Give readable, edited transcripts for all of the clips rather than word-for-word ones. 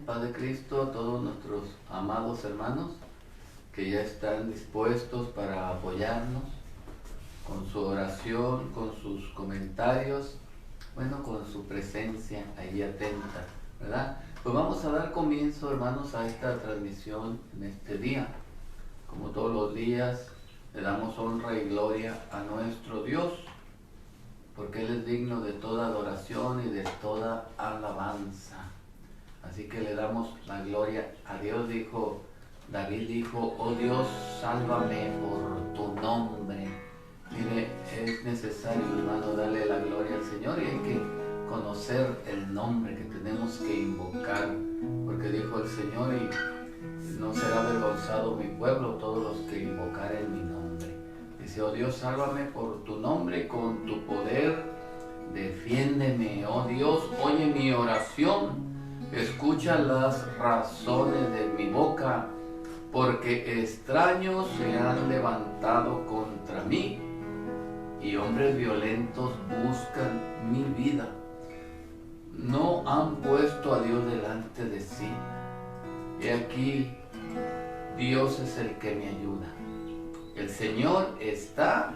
Paz de Cristo, a todos nuestros amados hermanos que ya están dispuestos para apoyarnos con su oración, con sus comentarios, bueno, con su presencia ahí atenta, ¿verdad? Pues vamos a dar comienzo, hermanos, a esta transmisión en este día. Como todos los días, le damos honra y gloria a nuestro Dios, porque Él es digno de toda adoración y de toda alabanza. Así que le damos la gloria a Dios. David dijo, oh Dios, sálvame por tu nombre. Mire, es necesario, hermano, darle la gloria al Señor, y hay que conocer el nombre que tenemos que invocar, porque dijo el Señor, y no será avergonzado mi pueblo, todos los que invocaren mi nombre. Dice, oh Dios, sálvame por tu nombre, con tu poder defiéndeme. Oh Dios, oye mi oración, escucha las razones de mi boca, porque extraños se han levantado contra mí y hombres violentos buscan mi vida. No han puesto a Dios delante de sí. Y aquí Dios es el que me ayuda. El Señor está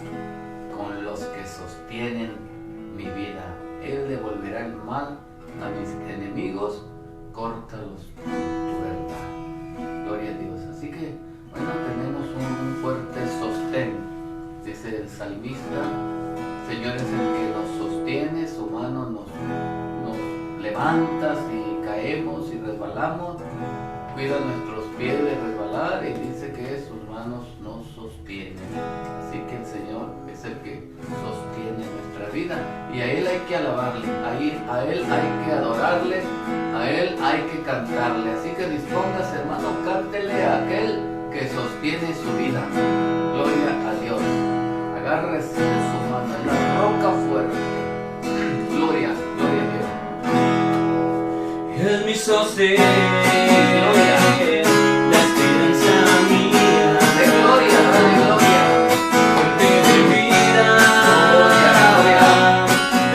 con los que sostienen mi vida. Él devolverá el mal a mis enemigos, córtalos con tu verdad. Gloria a Dios. Así que, bueno, tenemos un fuerte sostén. Dice el salmista, Señor es el que nos sostiene, su mano nos levanta si caemos y resbalamos, cuida nuestros pies de resbalar, y dice que sus manos nos sostienen. Así que el Señor es el que sostiene nuestra vida, y a Él hay que alabarle, a Él hay que adorarle, a Él hay que cantarle. Así que dispóngase, hermano, cántele a aquel que sostiene su vida. Gloria a Dios. Agárrese de su mano, en la roca fuerte. Gloria, gloria a Dios. Es mi sostén, la esperanza mía. De gloria, de gloria. Fuente de vida,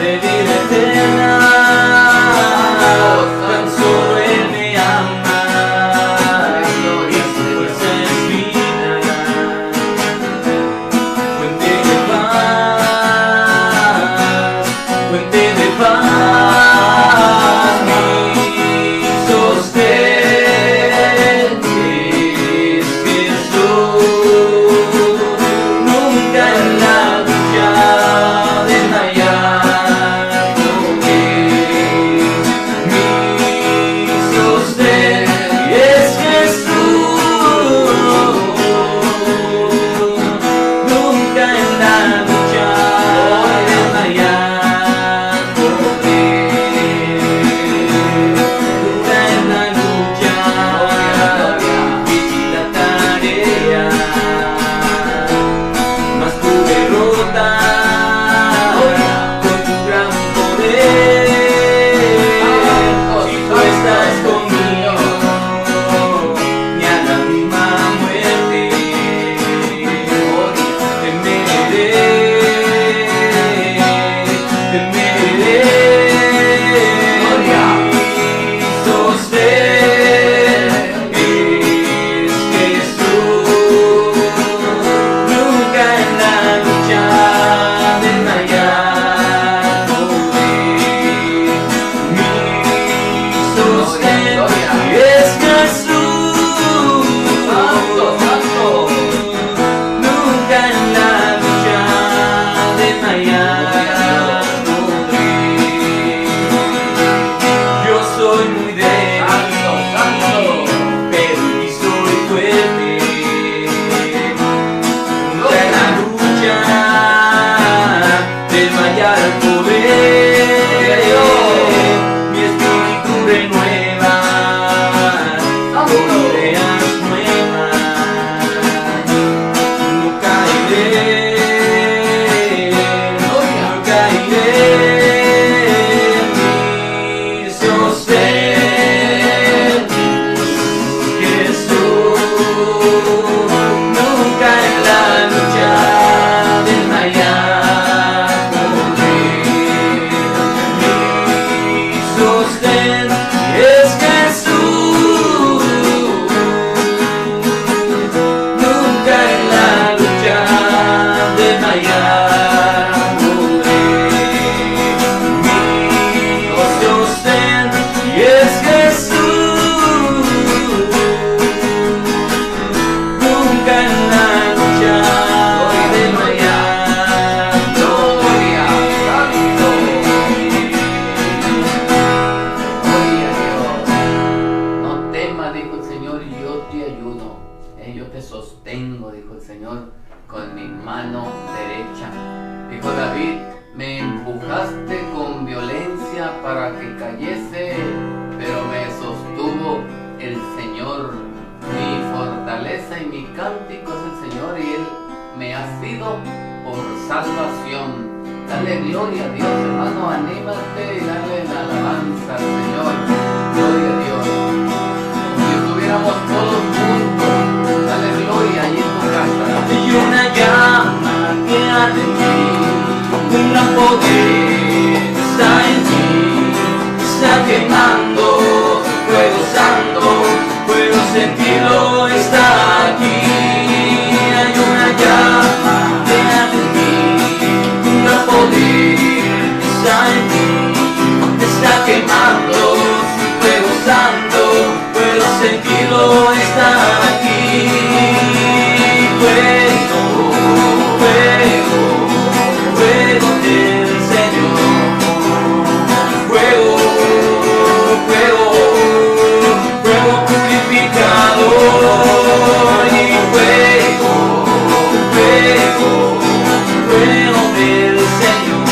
de vida eterna. Tan solo Él me ama, y su fuerza es vida. Fuente de paz, fuente de paz, mi sostén. sostén es Jesús. te sostengo, dijo el Señor, con mi mano derecha. Dijo David, me empujaste con violencia para que cayese, pero me sostuvo el Señor. Mi fortaleza y mi cántico es el Señor, y Él me ha sido por salvación. Dale gloria a Dios, hermano, anímate y dale la alabanza al Señor. Gloria a Dios. Como si estuviéramos todos juntos, dale gloria ahí en tu casa. Y una llama que arde en ti, un gran poder está en ti, está quemando fuego santo, puedo sentirlo, está aquí. Hay una llama que arde en ti, un gran poder está en ti, está quemando fuego santo, puedo sentirlo, está aquí. Fuego, fuego, fuego del Señor, fuego, fuego, fuego purificador, y fuego, fuego, fuego del Señor,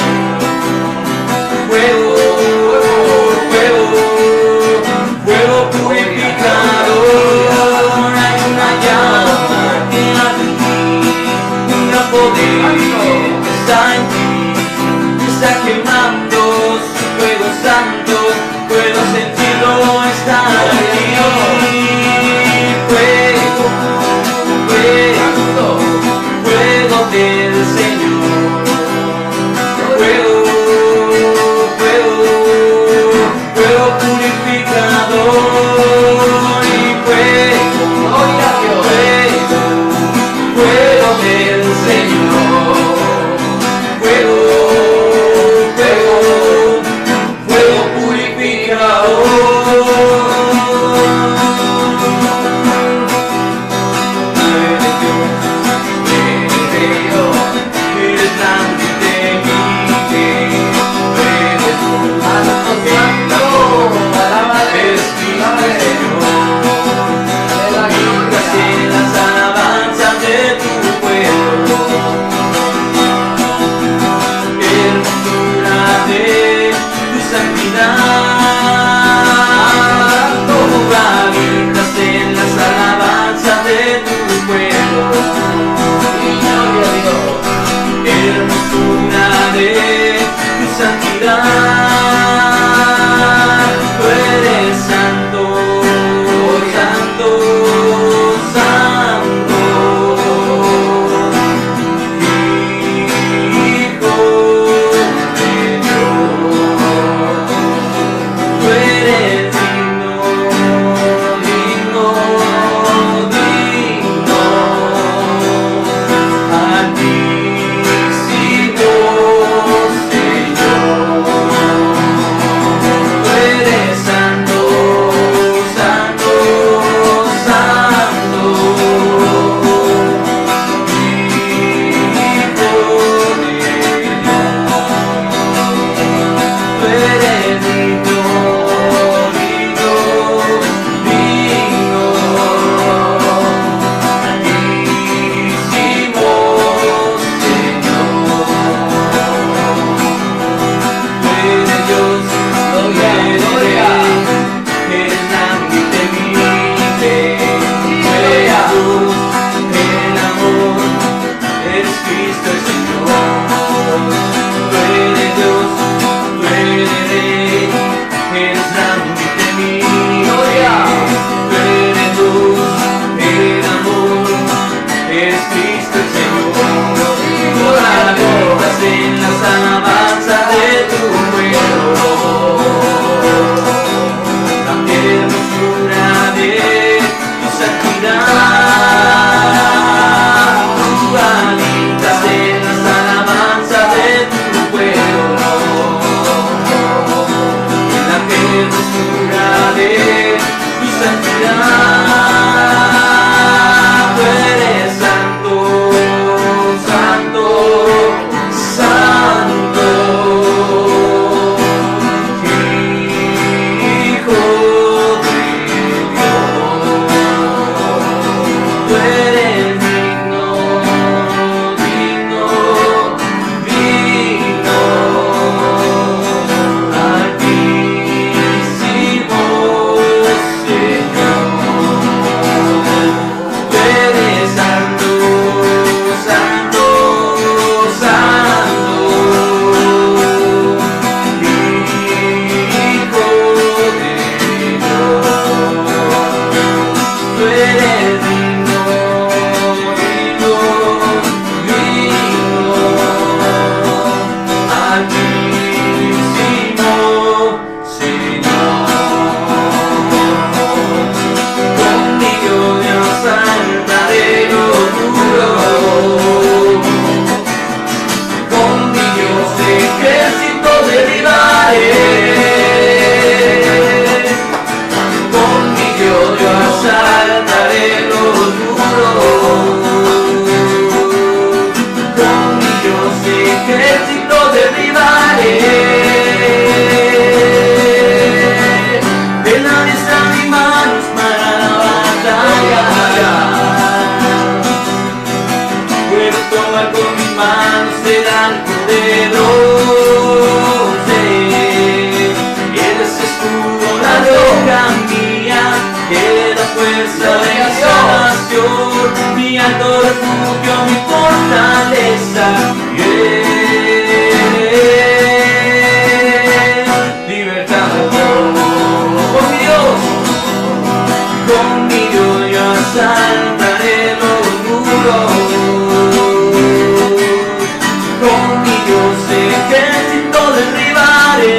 fuego, fuego, fuego purificador. Hay una llama que arde en ti, un gran poder está en ti, está quemando su fuego santo, puedo sentirlo, está aquí. Fuego, fuego, fuego del Señor, fuego, fuego, fuego purificador, y fuego, fuego, fuego del Señor, fuego, fuego, fuego purificador. Eres grande y temible, eres un Santo, alábale, eres Cristo alábale. Señor. Dale la gloria. En las alabanzas de tu pueblo, hermosura de tu santidad. Tú habitas en las alabanzas de tu pueblo, Y gloria a Dios. hermosura de tu santidad. Tú eres santo, santo, santo, Hijo de Dios. Tú eres digno, digno, digno, altísimo Señor. Tú eres santo, santo, santo, Hijo de Dios. Tú eres digno, digno, digno, altísimo Señor. Tú eres Dios, Gloria, eres grande y temible, Gloria. eres luz, el amor, eres Cristo el Señor. Tú eres Dios, tú eres Rey, eres grande y temible, Gloria. tú eres luz, el amor, eres Cristo el Señor. Tú habitas en las alabanzas de tu pueblo, la hermosura de tu santidad. Tú habitas en las alabanzas de tu pueblo, en la hermosura refugio, mi fortaleza. Libertado con mi Dios, conmigo yo asaltaré los muros. Con mi Dios ejército derribaré.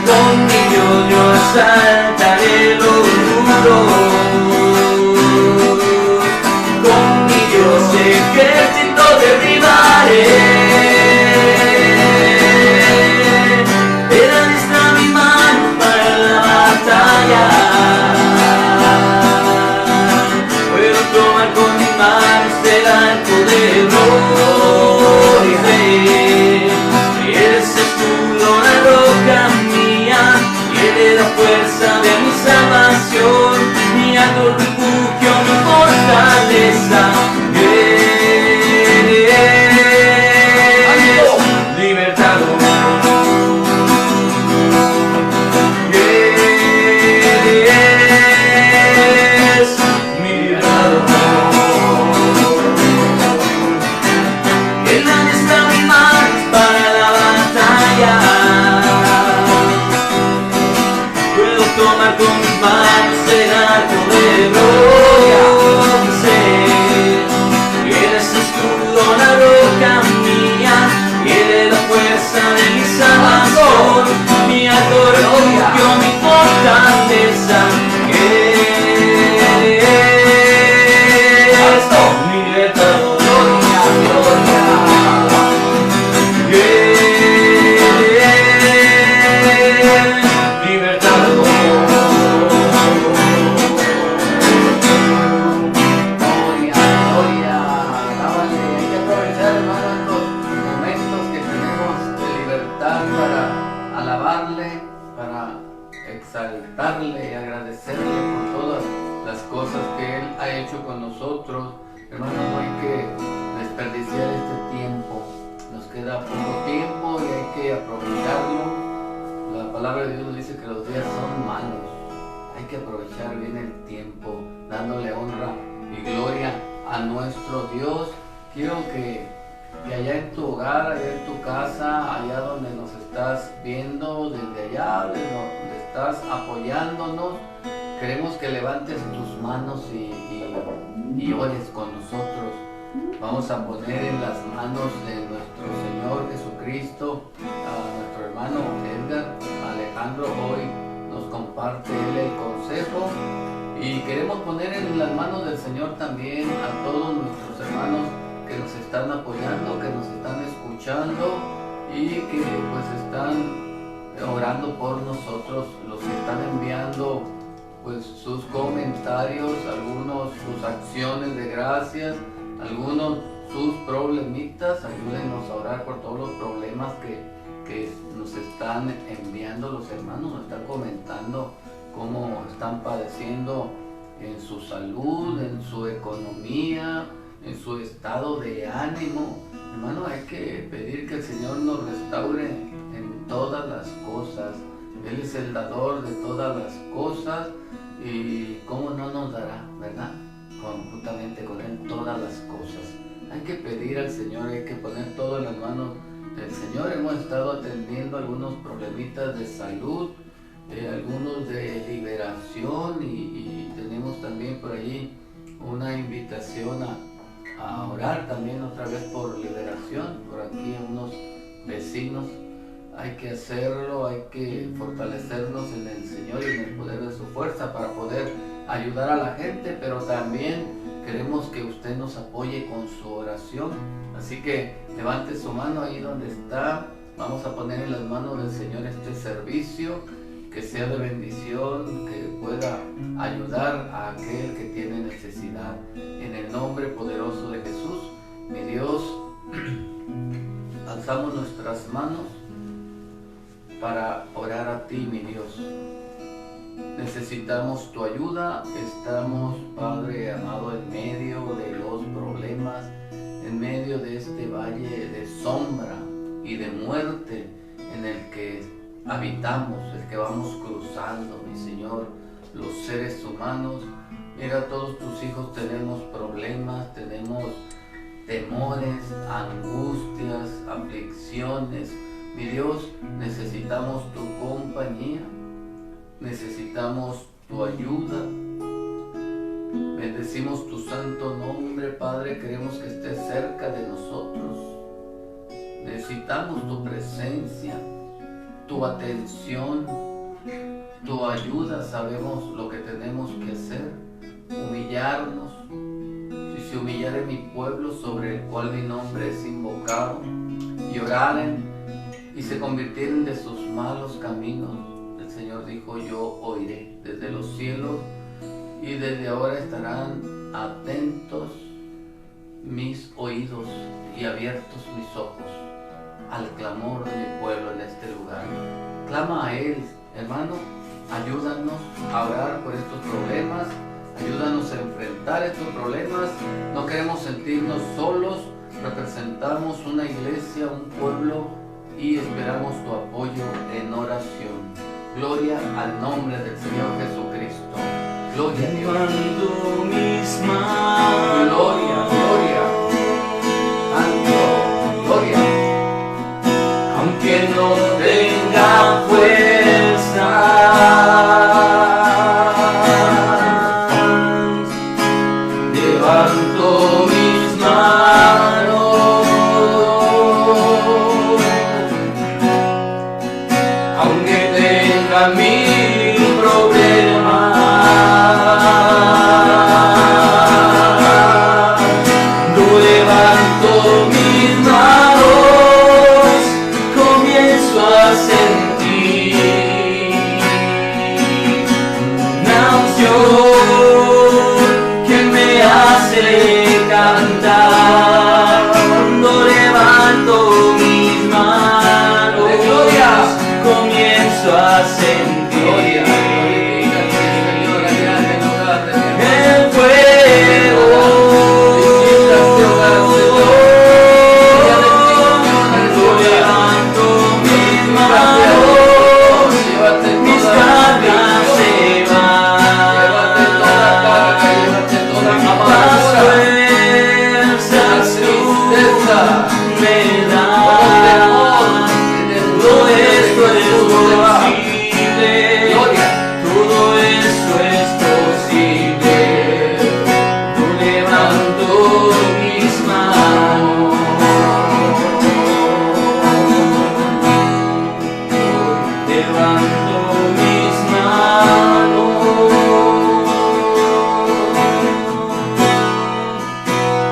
Con mi Dios yo asaltaré los muros. Con mi Dios ejército derribaré. Él está mi mano para la batalla. Puedo tomar con mis manos el arco de gloria. Y Él es escudo, la roca mía, y Él es la fuerza de mi salvación, mi alto refugio, mi fortaleza. Libertado. Mi libertado. Él está mi mano para la batalla. Puedo tomar con mis manos el arco de gloria. Y Él es escudo, la roca mía, y Él es la fuerza de mi salvación, mi alto refugio, mi fortaleza. Mi libertador. Gloria, gloria, alábale. Hay que aprovechar, hermano, estos momentos que tenemos de libertad para alabarle, para exaltarle y agradecerle por todas las cosas que Él ha hecho con nosotros. Hermano, no hay que desperdiciar este tiempo. Nos queda poco tiempo y hay que aprovecharlo. La palabra de Dios nos dice que los días son malos. Hay que aprovechar bien el tiempo, dándole honra y gloria a nuestro Dios. Quiero que allá en tu hogar, allá en tu casa, allá donde nos estás viendo, desde allá, desde donde estás apoyándonos, queremos que levantes tus manos y ores con nosotros. Vamos a poner en las manos de nuestro Señor Jesucristo a nuestro hermano Edgar Alejandro. Hoy nos comparte él el consejo y queremos poner en las manos del Señor también a todos nuestros hermanos que nos están apoyando, que nos están escuchando y que pues están orando por nosotros, los que están enviando pues sus comentarios, algunos sus acciones de gracias, algunos sus problemitas. Ayúdenos a orar por todos los problemas que nos están enviando los hermanos, nos están comentando cómo están padeciendo en su salud, en su economía, en su estado de ánimo. Hermano, hay que pedir que el Señor nos restaure en todas las cosas. Él es el dador de todas las cosas y cómo no nos dará, ¿verdad? Juntamente con Él todas las cosas. Hay que pedir al Señor, hay que poner todo en las manos del Señor. Hemos estado atendiendo algunos problemitas de salud, algunos de liberación y tenemos también por ahí una invitación a orar también otra vez por liberación. Por aquí unos vecinos. Hay que hacerlo, hay que fortalecernos en el Señor y en el poder de su fuerza para poder ayudar a la gente, pero también queremos que usted nos apoye con su oración. Así que levante su mano ahí donde está. Vamos a poner en las manos del Señor este servicio, que sea de bendición, que pueda ayudar a aquel que tiene necesidad. En el nombre poderoso de Jesús, mi Dios, alzamos nuestras manos para orar a ti, mi Dios. Necesitamos tu ayuda. Estamos, Padre amado, en medio de los problemas, en medio de este valle de sombra y de muerte en el que habitamos, el que vamos cruzando, mi Señor, los seres humanos. Mira, todos tus hijos tenemos problemas, tenemos temores, angustias, aflicciones. Mi Dios, necesitamos tu compañía, necesitamos tu ayuda. Bendecimos tu santo nombre, Padre, queremos que estés cerca de nosotros. Necesitamos tu presencia, tu atención, tu ayuda. Sabemos lo que tenemos que hacer, humillarnos. Si se humillare mi pueblo sobre el cual mi nombre es invocado, y oraren y se convirtieren de sus malos caminos, el Señor dijo: yo oiré desde los cielos, y desde ahora estarán atentos mis oídos y abiertos mis ojos al clamor de mi pueblo en este lugar. Clama a Él, hermano, ayúdanos a orar por estos problemas, ayúdanos a enfrentar estos problemas. No queremos sentirnos solos, representamos una iglesia, un pueblo, y esperamos tu apoyo en oración. Gloria al nombre del Señor Jesucristo. Gloria a Dios. Levanto mis manos. Gloria, gloria. Santo, gloria. Aunque no tenga fuerza, levanto mis manos. Aunque tenga mil problemas, yo levanto mis manos, comienzo a sentir una unción que me hace cantar. Cuando levanto mis manos, comienzo a sentir el fuego. Yo levanto mis manos, mis cargas se van, las fuerzas tú me das. Todo esto es posible, todo esto es posible. Yo levanto mis manos, levanto mis manos,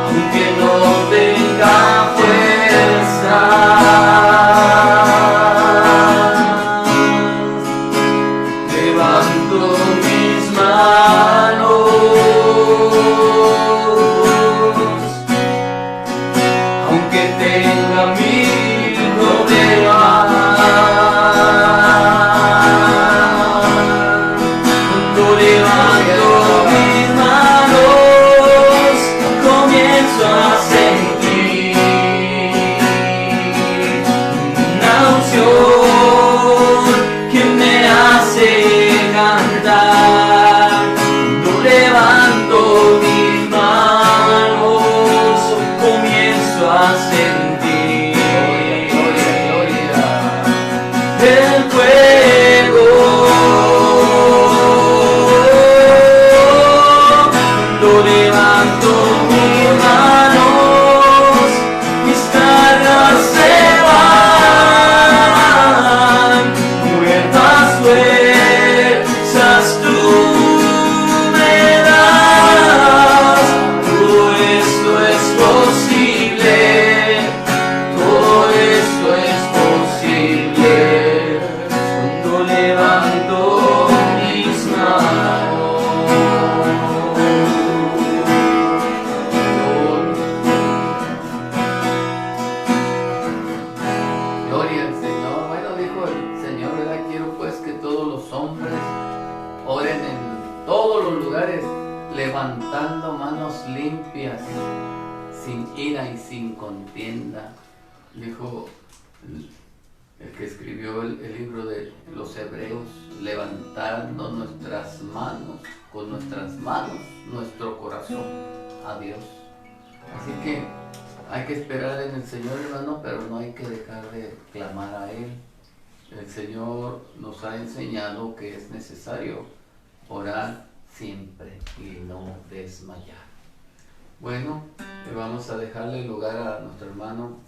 aunque no tenga fuerza. Levanto mis manos, aunque tenga mil problemas. Cuando levanto mis manos, comienzo a sentir una unción que me hace cantar. Cuando levanto mis manos, comienzo a sentir el fuego. Cuando levanto mis manos, mis cargas se van, nuevas fuerzas tú me das. Todo esto es posible, todo esto es posible. Cuando levanto mis manos. Gloria al Señor. Bueno, dijo el Señor, ¿verdad? Quiero pues que todos los hombres oren en todos los lugares, levantando manos limpias, sin ira y sin contienda. Dijo, el que escribió el libro de los Hebreos, levantando nuestras manos, con nuestras manos, nuestro corazón a Dios. Así que hay que esperar en el Señor, hermano, pero no hay que dejar de clamar a Él. El Señor nos ha enseñado que es necesario orar siempre y no desmayar. Bueno, vamos a dejarle lugar a nuestro hermano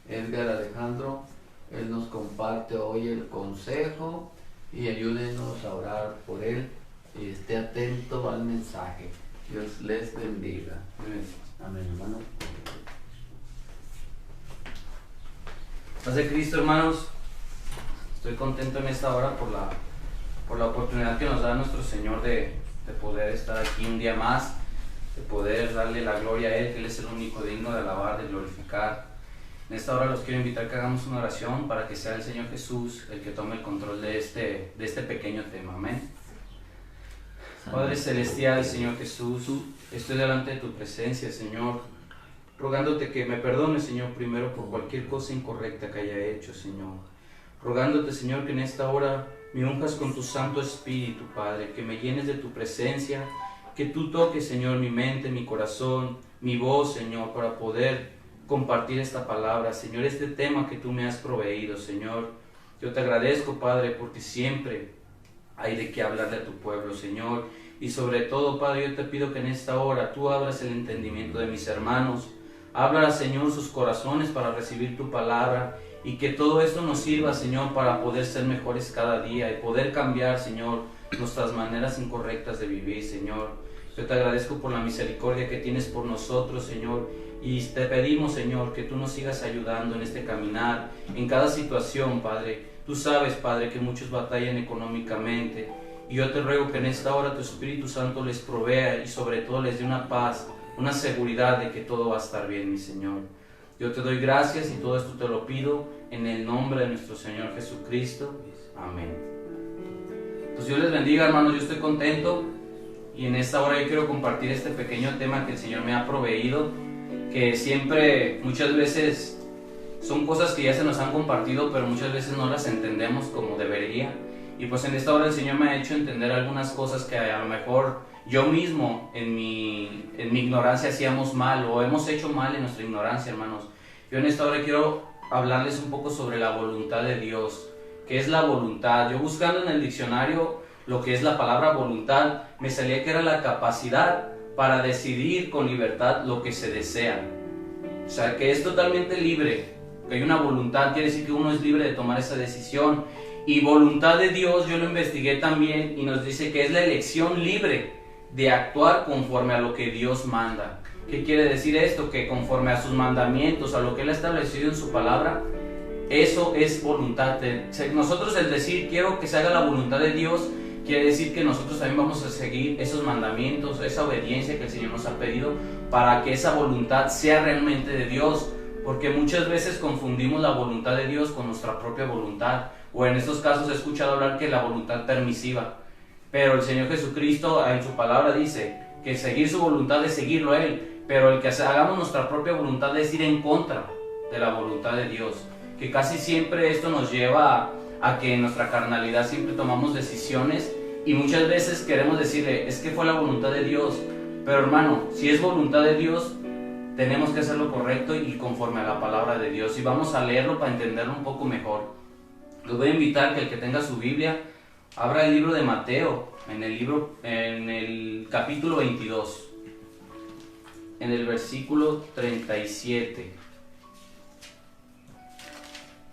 Edgar Alejandro. Él nos comparte hoy el consejo y ayúdenos a orar por él y esté atento al mensaje. Dios les bendiga. Amén, hermano. Paz de Cristo, hermanos. Estoy contento en esta hora por la oportunidad que nos da nuestro Señor de poder estar aquí un día más, de poder darle la gloria a Él, que Él es el único digno de alabar, de glorificar. En esta hora los quiero invitar a que hagamos una oración para que sea el Señor Jesús el que tome el control de este pequeño tema. Amén. Padre Celestial, Señor Jesús, estoy delante de tu presencia, Señor, rogándote que me perdones, Señor, primero por cualquier cosa incorrecta que haya hecho, Señor. Rogándote, Señor, que en esta hora me unjas con tu Santo Espíritu, Padre, que me llenes de tu presencia, que tú toques, Señor, mi mente, mi corazón, mi voz, Señor, para poder compartir esta palabra, Señor, este tema que tú me has proveído, Señor. Yo te agradezco, Padre, porque siempre hay de qué hablarle a tu pueblo, Señor. Y sobre todo, Padre, yo te pido que en esta hora tú abras el entendimiento de mis hermanos. Habla, Señor, sus corazones para recibir tu palabra y que todo esto nos sirva, Señor, para poder ser mejores cada día y poder cambiar, Señor, nuestras maneras incorrectas de vivir, Señor. Yo te agradezco por la misericordia que tienes por nosotros, Señor, y te pedimos, Señor, que tú nos sigas ayudando en este caminar, en cada situación, Padre. Tú sabes, Padre, que muchos batallan económicamente, y yo te ruego que en esta hora tu Espíritu Santo les provea y sobre todo les dé una paz, una seguridad de que todo va a estar bien, mi Señor. Yo te doy gracias y todo esto te lo pido en el nombre de nuestro Señor Jesucristo. Amén. Pues Dios les bendiga, hermanos. Yo estoy contento y en esta hora yo quiero compartir este pequeño tema que el Señor me ha proveído, que siempre, muchas veces, son cosas que ya se nos han compartido, pero muchas veces no las entendemos como debería. Y pues en esta hora el Señor me ha hecho entender algunas cosas que a lo mejor yo mismo en mi ignorancia hacíamos mal o hemos hecho mal en nuestra ignorancia, hermanos. Yo en esta hora quiero hablarles un poco sobre la voluntad de Dios. ¿Qué es la voluntad? Yo buscando en el diccionario lo que es la palabra voluntad, me salía que era la capacidad para decidir con libertad lo que se desea. O sea, que es totalmente libre, que hay una voluntad, quiere decir que uno es libre de tomar esa decisión. Y voluntad de Dios, yo lo investigué también y nos dice que es la elección libre de actuar conforme a lo que Dios manda. ¿Qué quiere decir esto? Que conforme a sus mandamientos, a lo que Él ha establecido en su palabra, eso es voluntad. Nosotros el decir quiero que se haga la voluntad de Dios, quiere decir que nosotros también vamos a seguir esos mandamientos, esa obediencia que el Señor nos ha pedido para que esa voluntad sea realmente de Dios, porque muchas veces confundimos la voluntad de Dios con nuestra propia voluntad, o en estos casos he escuchado hablar que la voluntad permisiva, pero el Señor Jesucristo en su palabra dice que seguir su voluntad es seguirlo a Él, pero el que hagamos nuestra propia voluntad es ir en contra de la voluntad de Dios, que casi siempre esto nos lleva a que en nuestra carnalidad siempre tomamos decisiones y muchas veces queremos decirle, es que fue la voluntad de Dios, pero hermano, si es voluntad de Dios, tenemos que hacer lo correcto y conforme a la palabra de Dios, y vamos a leerlo para entenderlo un poco mejor. Les voy a invitar que el que tenga su Biblia, abra el libro de Mateo, en el capítulo 22, en el versículo 37.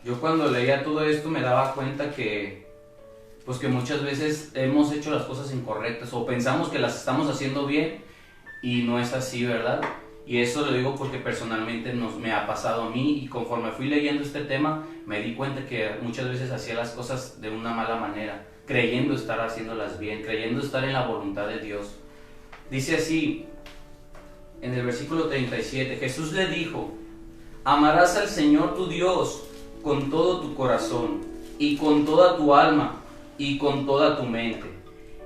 Yo cuando leía todo esto me daba cuenta que muchas veces hemos hecho las cosas incorrectas o pensamos que las estamos haciendo bien y no es así, ¿verdad? Y eso lo digo porque personalmente me ha pasado a mí, y conforme fui leyendo este tema me di cuenta que muchas veces hacía las cosas de una mala manera, creyendo estar haciéndolas bien, creyendo estar en la voluntad de Dios. Dice así en el versículo 37, Jesús le dijo, amarás al Señor tu Dios con todo tu corazón y con toda tu alma y con toda tu mente.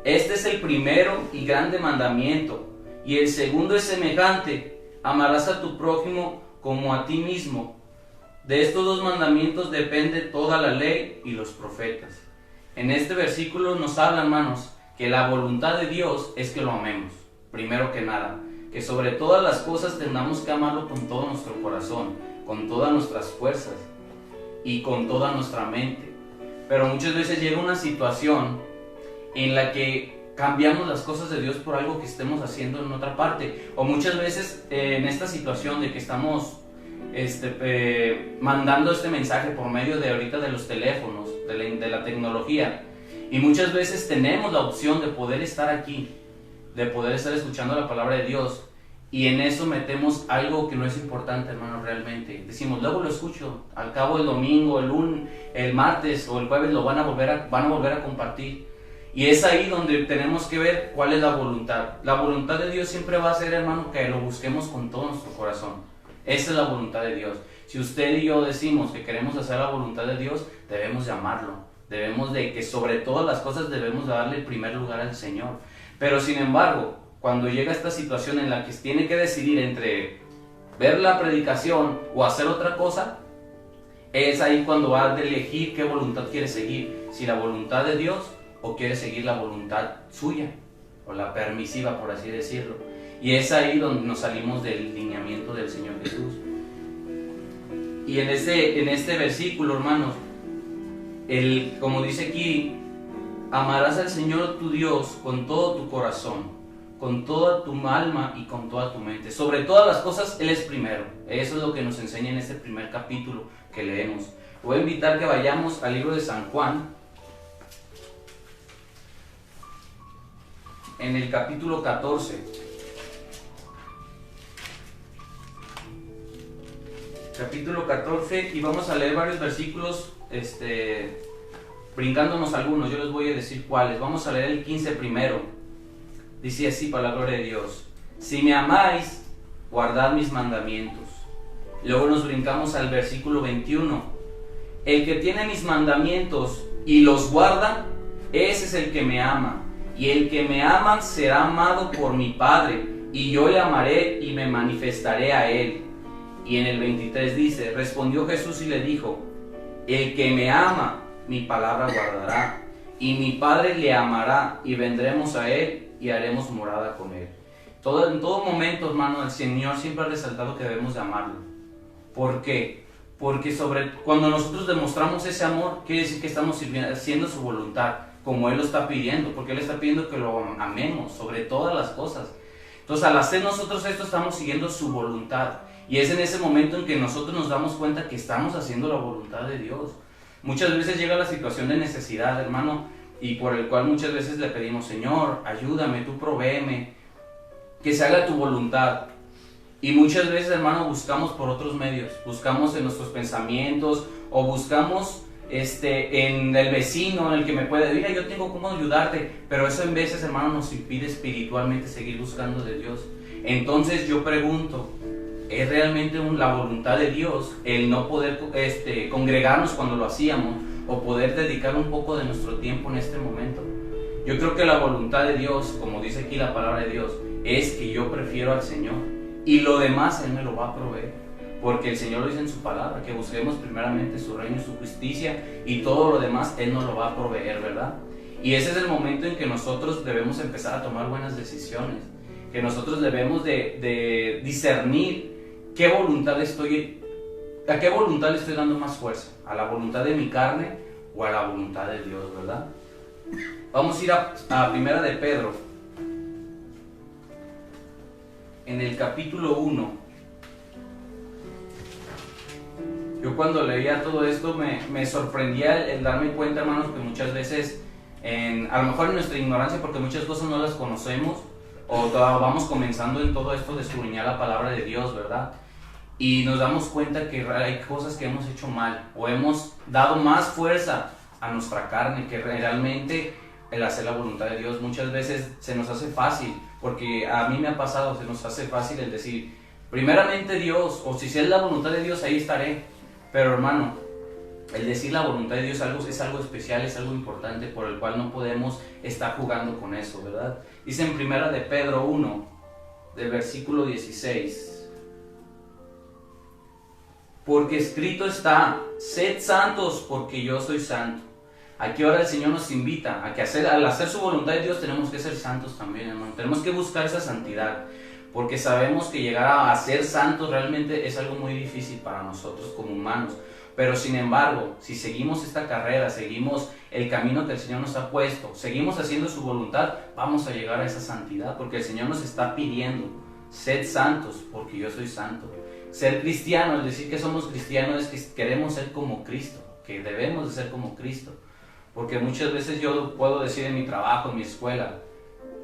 Este es el primero y grande mandamiento, y el segundo es semejante, amarás a tu prójimo como a ti mismo. De estos dos mandamientos depende toda la ley y los profetas. En este versículo nos habla, hermanos, que la voluntad de Dios es que lo amemos, primero que nada, que sobre todas las cosas tengamos que amarlo con todo nuestro corazón, con todas nuestras fuerzas y con toda nuestra mente. Pero muchas veces llega una situación en la que cambiamos las cosas de Dios por algo que estemos haciendo en otra parte, o muchas veces en esta situación de que estamos mandando este mensaje por medio de ahorita de los teléfonos, de la tecnología, y muchas veces tenemos la opción de poder estar aquí, de poder estar escuchando la palabra de Dios, y en eso metemos algo que no es importante, hermano, realmente. Decimos, luego lo escucho, al cabo del domingo, el martes o el jueves lo van a volver a compartir. Y es ahí donde tenemos que ver cuál es la voluntad. La voluntad de Dios siempre va a ser, hermano, que lo busquemos con todo nuestro corazón. Esa es la voluntad de Dios. Si usted y yo decimos que queremos hacer la voluntad de Dios, debemos de amarlo. Debemos de que sobre todas las cosas debemos de darle el primer lugar al Señor. Pero sin embargo, cuando llega esta situación en la que tiene que decidir entre ver la predicación o hacer otra cosa, es ahí cuando va a elegir qué voluntad quiere seguir. Si la voluntad de Dios o quiere seguir la voluntad suya, o la permisiva, por así decirlo. Y es ahí donde nos salimos del lineamiento del Señor Jesús. Y en este versículo, hermanos, como dice aquí, amarás al Señor tu Dios con todo tu corazón, con toda tu alma y con toda tu mente. Sobre todas las cosas, Él es primero. Eso es lo que nos enseña en este primer capítulo que leemos. Voy a invitar que vayamos al libro de San Juan, en el capítulo 14. Capítulo 14, y vamos a leer varios versículos, brincándonos algunos. Yo les voy a decir cuáles. Vamos a leer el 15 primero. Dice así, para la gloria de Dios: si me amáis, guardad mis mandamientos. Luego nos brincamos al versículo 21. El que tiene mis mandamientos y los guarda, ese es el que me ama. Y el que me ama será amado por mi Padre, y yo le amaré y me manifestaré a él. Y en el 23 dice, respondió Jesús y le dijo, el que me ama, mi palabra guardará, y mi Padre le amará, y vendremos a él y haremos morada con él. En todo momento, hermano, el Señor siempre ha resaltado que debemos de amarlo. ¿Por qué? Porque cuando nosotros demostramos ese amor, quiere decir que estamos haciendo su voluntad, como Él lo está pidiendo, porque Él está pidiendo que lo amemos sobre todas las cosas. Entonces, al hacer nosotros esto, estamos siguiendo su voluntad. Y es en ese momento en que nosotros nos damos cuenta que estamos haciendo la voluntad de Dios. Muchas veces llega la situación de necesidad, hermano, y por el cual muchas veces le pedimos, Señor, ayúdame, tú provéeme, que se haga tu voluntad. Y muchas veces, hermano, buscamos por otros medios, buscamos en nuestros pensamientos, o buscamos en el vecino, en el que me puede, mira, yo tengo cómo ayudarte, pero eso en veces, hermano, nos impide espiritualmente seguir buscando de Dios. Entonces yo pregunto, ¿es realmente la voluntad de Dios el no poder congregarnos cuando lo hacíamos, o poder dedicar un poco de nuestro tiempo en este momento? Yo creo que la voluntad de Dios, como dice aquí la palabra de Dios, es que yo prefiero al Señor, y lo demás Él me lo va a proveer. Porque el Señor lo dice en su palabra, que busquemos primeramente su reino y su justicia, y todo lo demás Él nos lo va a proveer, ¿verdad? Y ese es el momento en que nosotros debemos empezar a tomar buenas decisiones, que nosotros debemos de discernir a qué voluntad le estoy dando más fuerza, a la voluntad de mi carne o a la voluntad de Dios, ¿verdad? Vamos a ir a Primera de Pedro, en el capítulo 1. Yo cuando leía todo esto me sorprendía el darme cuenta, hermanos, que muchas veces, a lo mejor en nuestra ignorancia, porque muchas cosas no las conocemos, o vamos comenzando en todo esto de escudriñar la palabra de Dios, ¿verdad? Y nos damos cuenta que hay cosas que hemos hecho mal, o hemos dado más fuerza a nuestra carne que realmente el hacer la voluntad de Dios. Muchas veces se nos hace fácil, porque a mí me ha pasado, se nos hace fácil el decir, primeramente Dios, o si es la voluntad de Dios, ahí estaré. Pero hermano, el decir la voluntad de Dios es algo especial, es algo importante, por el cual no podemos estar jugando con eso, ¿verdad? Dice en Primera de Pedro 1, del versículo 16, porque escrito está, sed santos porque yo soy santo. Aquí ahora el Señor nos invita a que al hacer su voluntad de Dios tenemos que ser santos también, hermano. Tenemos que buscar esa santidad, porque sabemos que llegar a ser santos realmente es algo muy difícil para nosotros como humanos. Pero sin embargo, si seguimos esta carrera, seguimos el camino que el Señor nos ha puesto, seguimos haciendo su voluntad, vamos a llegar a esa santidad, porque el Señor nos está pidiendo, sed santos porque yo soy santo. Ser cristiano, es decir que somos cristianos, es que queremos ser como Cristo, que debemos de ser como Cristo. Porque muchas veces yo puedo decir en mi trabajo, en mi escuela,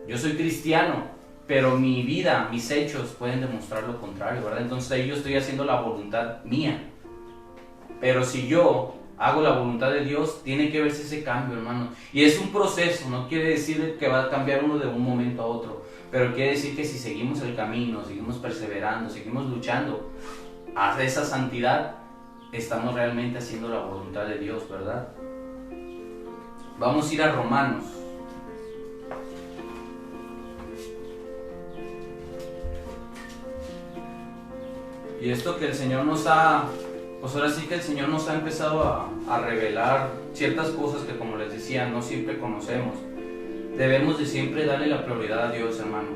yo soy cristiano, pero mi vida, mis hechos pueden demostrar lo contrario, ¿verdad? Entonces ahí yo estoy haciendo la voluntad mía. Pero si yo hago la voluntad de Dios, tiene que verse ese cambio, hermano. Y es un proceso, no quiere decir que va a cambiar uno de un momento a otro, pero quiere decir que si seguimos el camino, seguimos perseverando, seguimos luchando hacia esa santidad, estamos realmente haciendo la voluntad de Dios, ¿verdad? Vamos a ir a Romanos. Y esto que el Señor nos ha, pues ahora sí que el Señor nos ha empezado a revelar ciertas cosas que, como les decía, no siempre conocemos. Debemos de siempre darle la prioridad a Dios, hermano.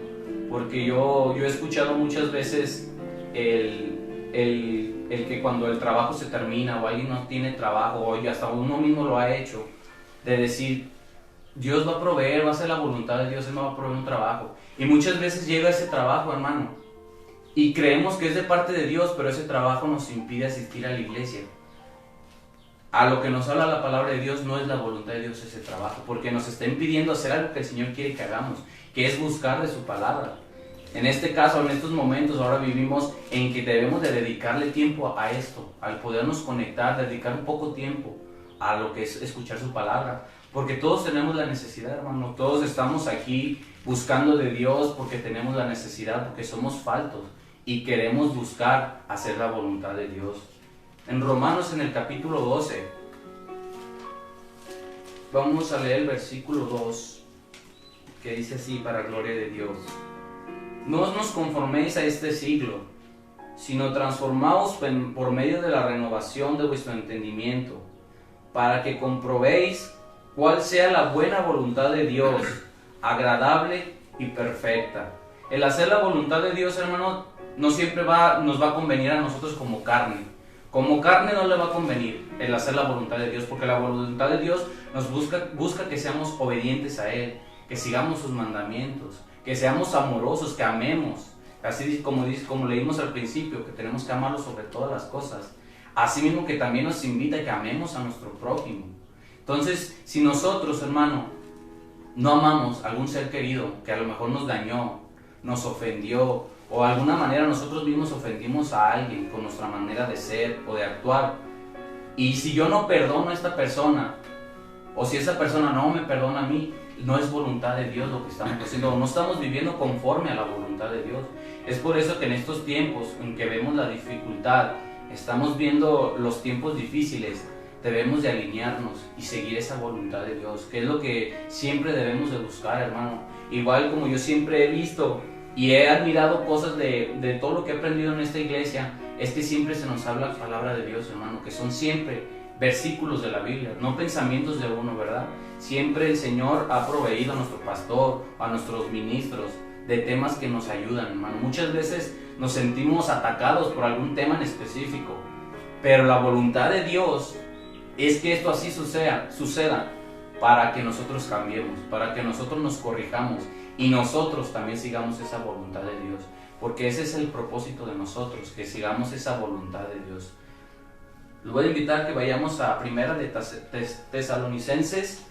Porque yo he escuchado muchas veces el que cuando el trabajo se termina o alguien no tiene trabajo, o hasta uno mismo lo ha hecho, de decir, Dios va a proveer, va a hacer la voluntad de Dios, Él me va a proveer un trabajo. Y muchas veces llega ese trabajo, hermano, y creemos que es de parte de Dios, pero ese trabajo nos impide asistir a la iglesia. A lo que nos habla la palabra de Dios no es la voluntad de Dios ese trabajo, porque nos está impidiendo hacer algo que el Señor quiere que hagamos, que es buscar de su palabra. En este caso, en estos momentos, ahora vivimos en que debemos de dedicarle tiempo a esto, al podernos conectar, dedicar un poco tiempo a lo que es escuchar su palabra, porque todos tenemos la necesidad, hermano, todos estamos aquí buscando de Dios porque tenemos la necesidad, porque somos faltos y queremos buscar hacer la voluntad de Dios. En Romanos, en el capítulo 12, vamos a leer el versículo 2, que dice así, para gloria de Dios: no os conforméis a este siglo, sino transformaos por medio de la renovación de vuestro entendimiento, para que comprobéis cuál sea la buena voluntad de Dios, agradable y perfecta. El hacer la voluntad de Dios, hermano, no siempre nos va a convenir a nosotros como carne. Como carne no le va a convenir el hacer la voluntad de Dios, porque la voluntad de Dios nos busca que seamos obedientes a Él, que sigamos sus mandamientos, que seamos amorosos, que amemos, así como leímos al principio, que tenemos que amarlo sobre todas las cosas. Así mismo que también nos invita a que amemos a nuestro prójimo. Entonces, si nosotros, hermano, no amamos a algún ser querido que a lo mejor nos dañó, nos ofendió, o de alguna manera nosotros mismos ofendimos a alguien con nuestra manera de ser o de actuar, y si yo no perdono a esta persona, o si esa persona no me perdona a mí, no es voluntad de Dios lo que estamos haciendo, no estamos viviendo conforme a la voluntad de Dios. Es por eso que en estos tiempos en que vemos la dificultad, estamos viendo los tiempos difíciles, debemos de alinearnos y seguir esa voluntad de Dios, que es lo que siempre debemos de buscar, hermano. Igual como yo siempre he visto y he admirado cosas de todo lo que he aprendido en esta iglesia, es que siempre se nos habla la palabra de Dios, hermano, que son siempre versículos de la Biblia, no pensamientos de uno, ¿verdad? Siempre el Señor ha proveído a nuestro pastor, a nuestros ministros, de temas que nos ayudan, hermano. Muchas veces nos sentimos atacados por algún tema en específico, pero la voluntad de Dios es que esto así suceda para que nosotros cambiemos, para que nosotros nos corrijamos y nosotros también sigamos esa voluntad de Dios, porque ese es el propósito de nosotros, que sigamos esa voluntad de Dios. Les voy a invitar que vayamos a Primera de Tesalonicenses,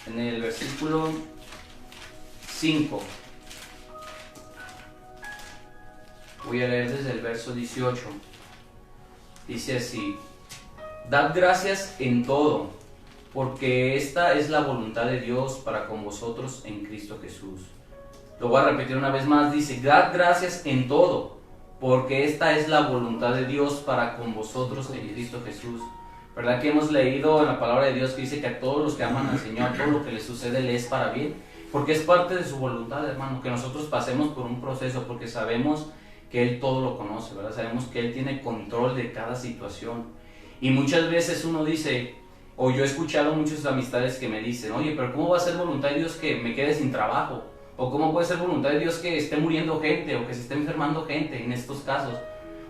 en el versículo 5. Voy a leer desde el verso 18. Dice así: dad gracias en todo, porque esta es la voluntad de Dios para con vosotros en Cristo Jesús. Lo voy a repetir una vez más, dice: dad gracias en todo, porque esta es la voluntad de Dios para con vosotros en Cristo Jesús. ¿Verdad que hemos leído en la palabra de Dios que dice que a todos los que aman al Señor, todo lo que les sucede les es para bien? Porque es parte de su voluntad, hermano, que nosotros pasemos por un proceso, porque sabemos que Él todo lo conoce, ¿verdad? Sabemos que Él tiene control de cada situación. Y muchas veces uno dice, o yo he escuchado muchas amistades que me dicen, oye, pero ¿cómo va a ser voluntad de Dios que me quede sin trabajo? O ¿cómo puede ser voluntad de Dios que esté muriendo gente, o que se esté enfermando gente en estos casos?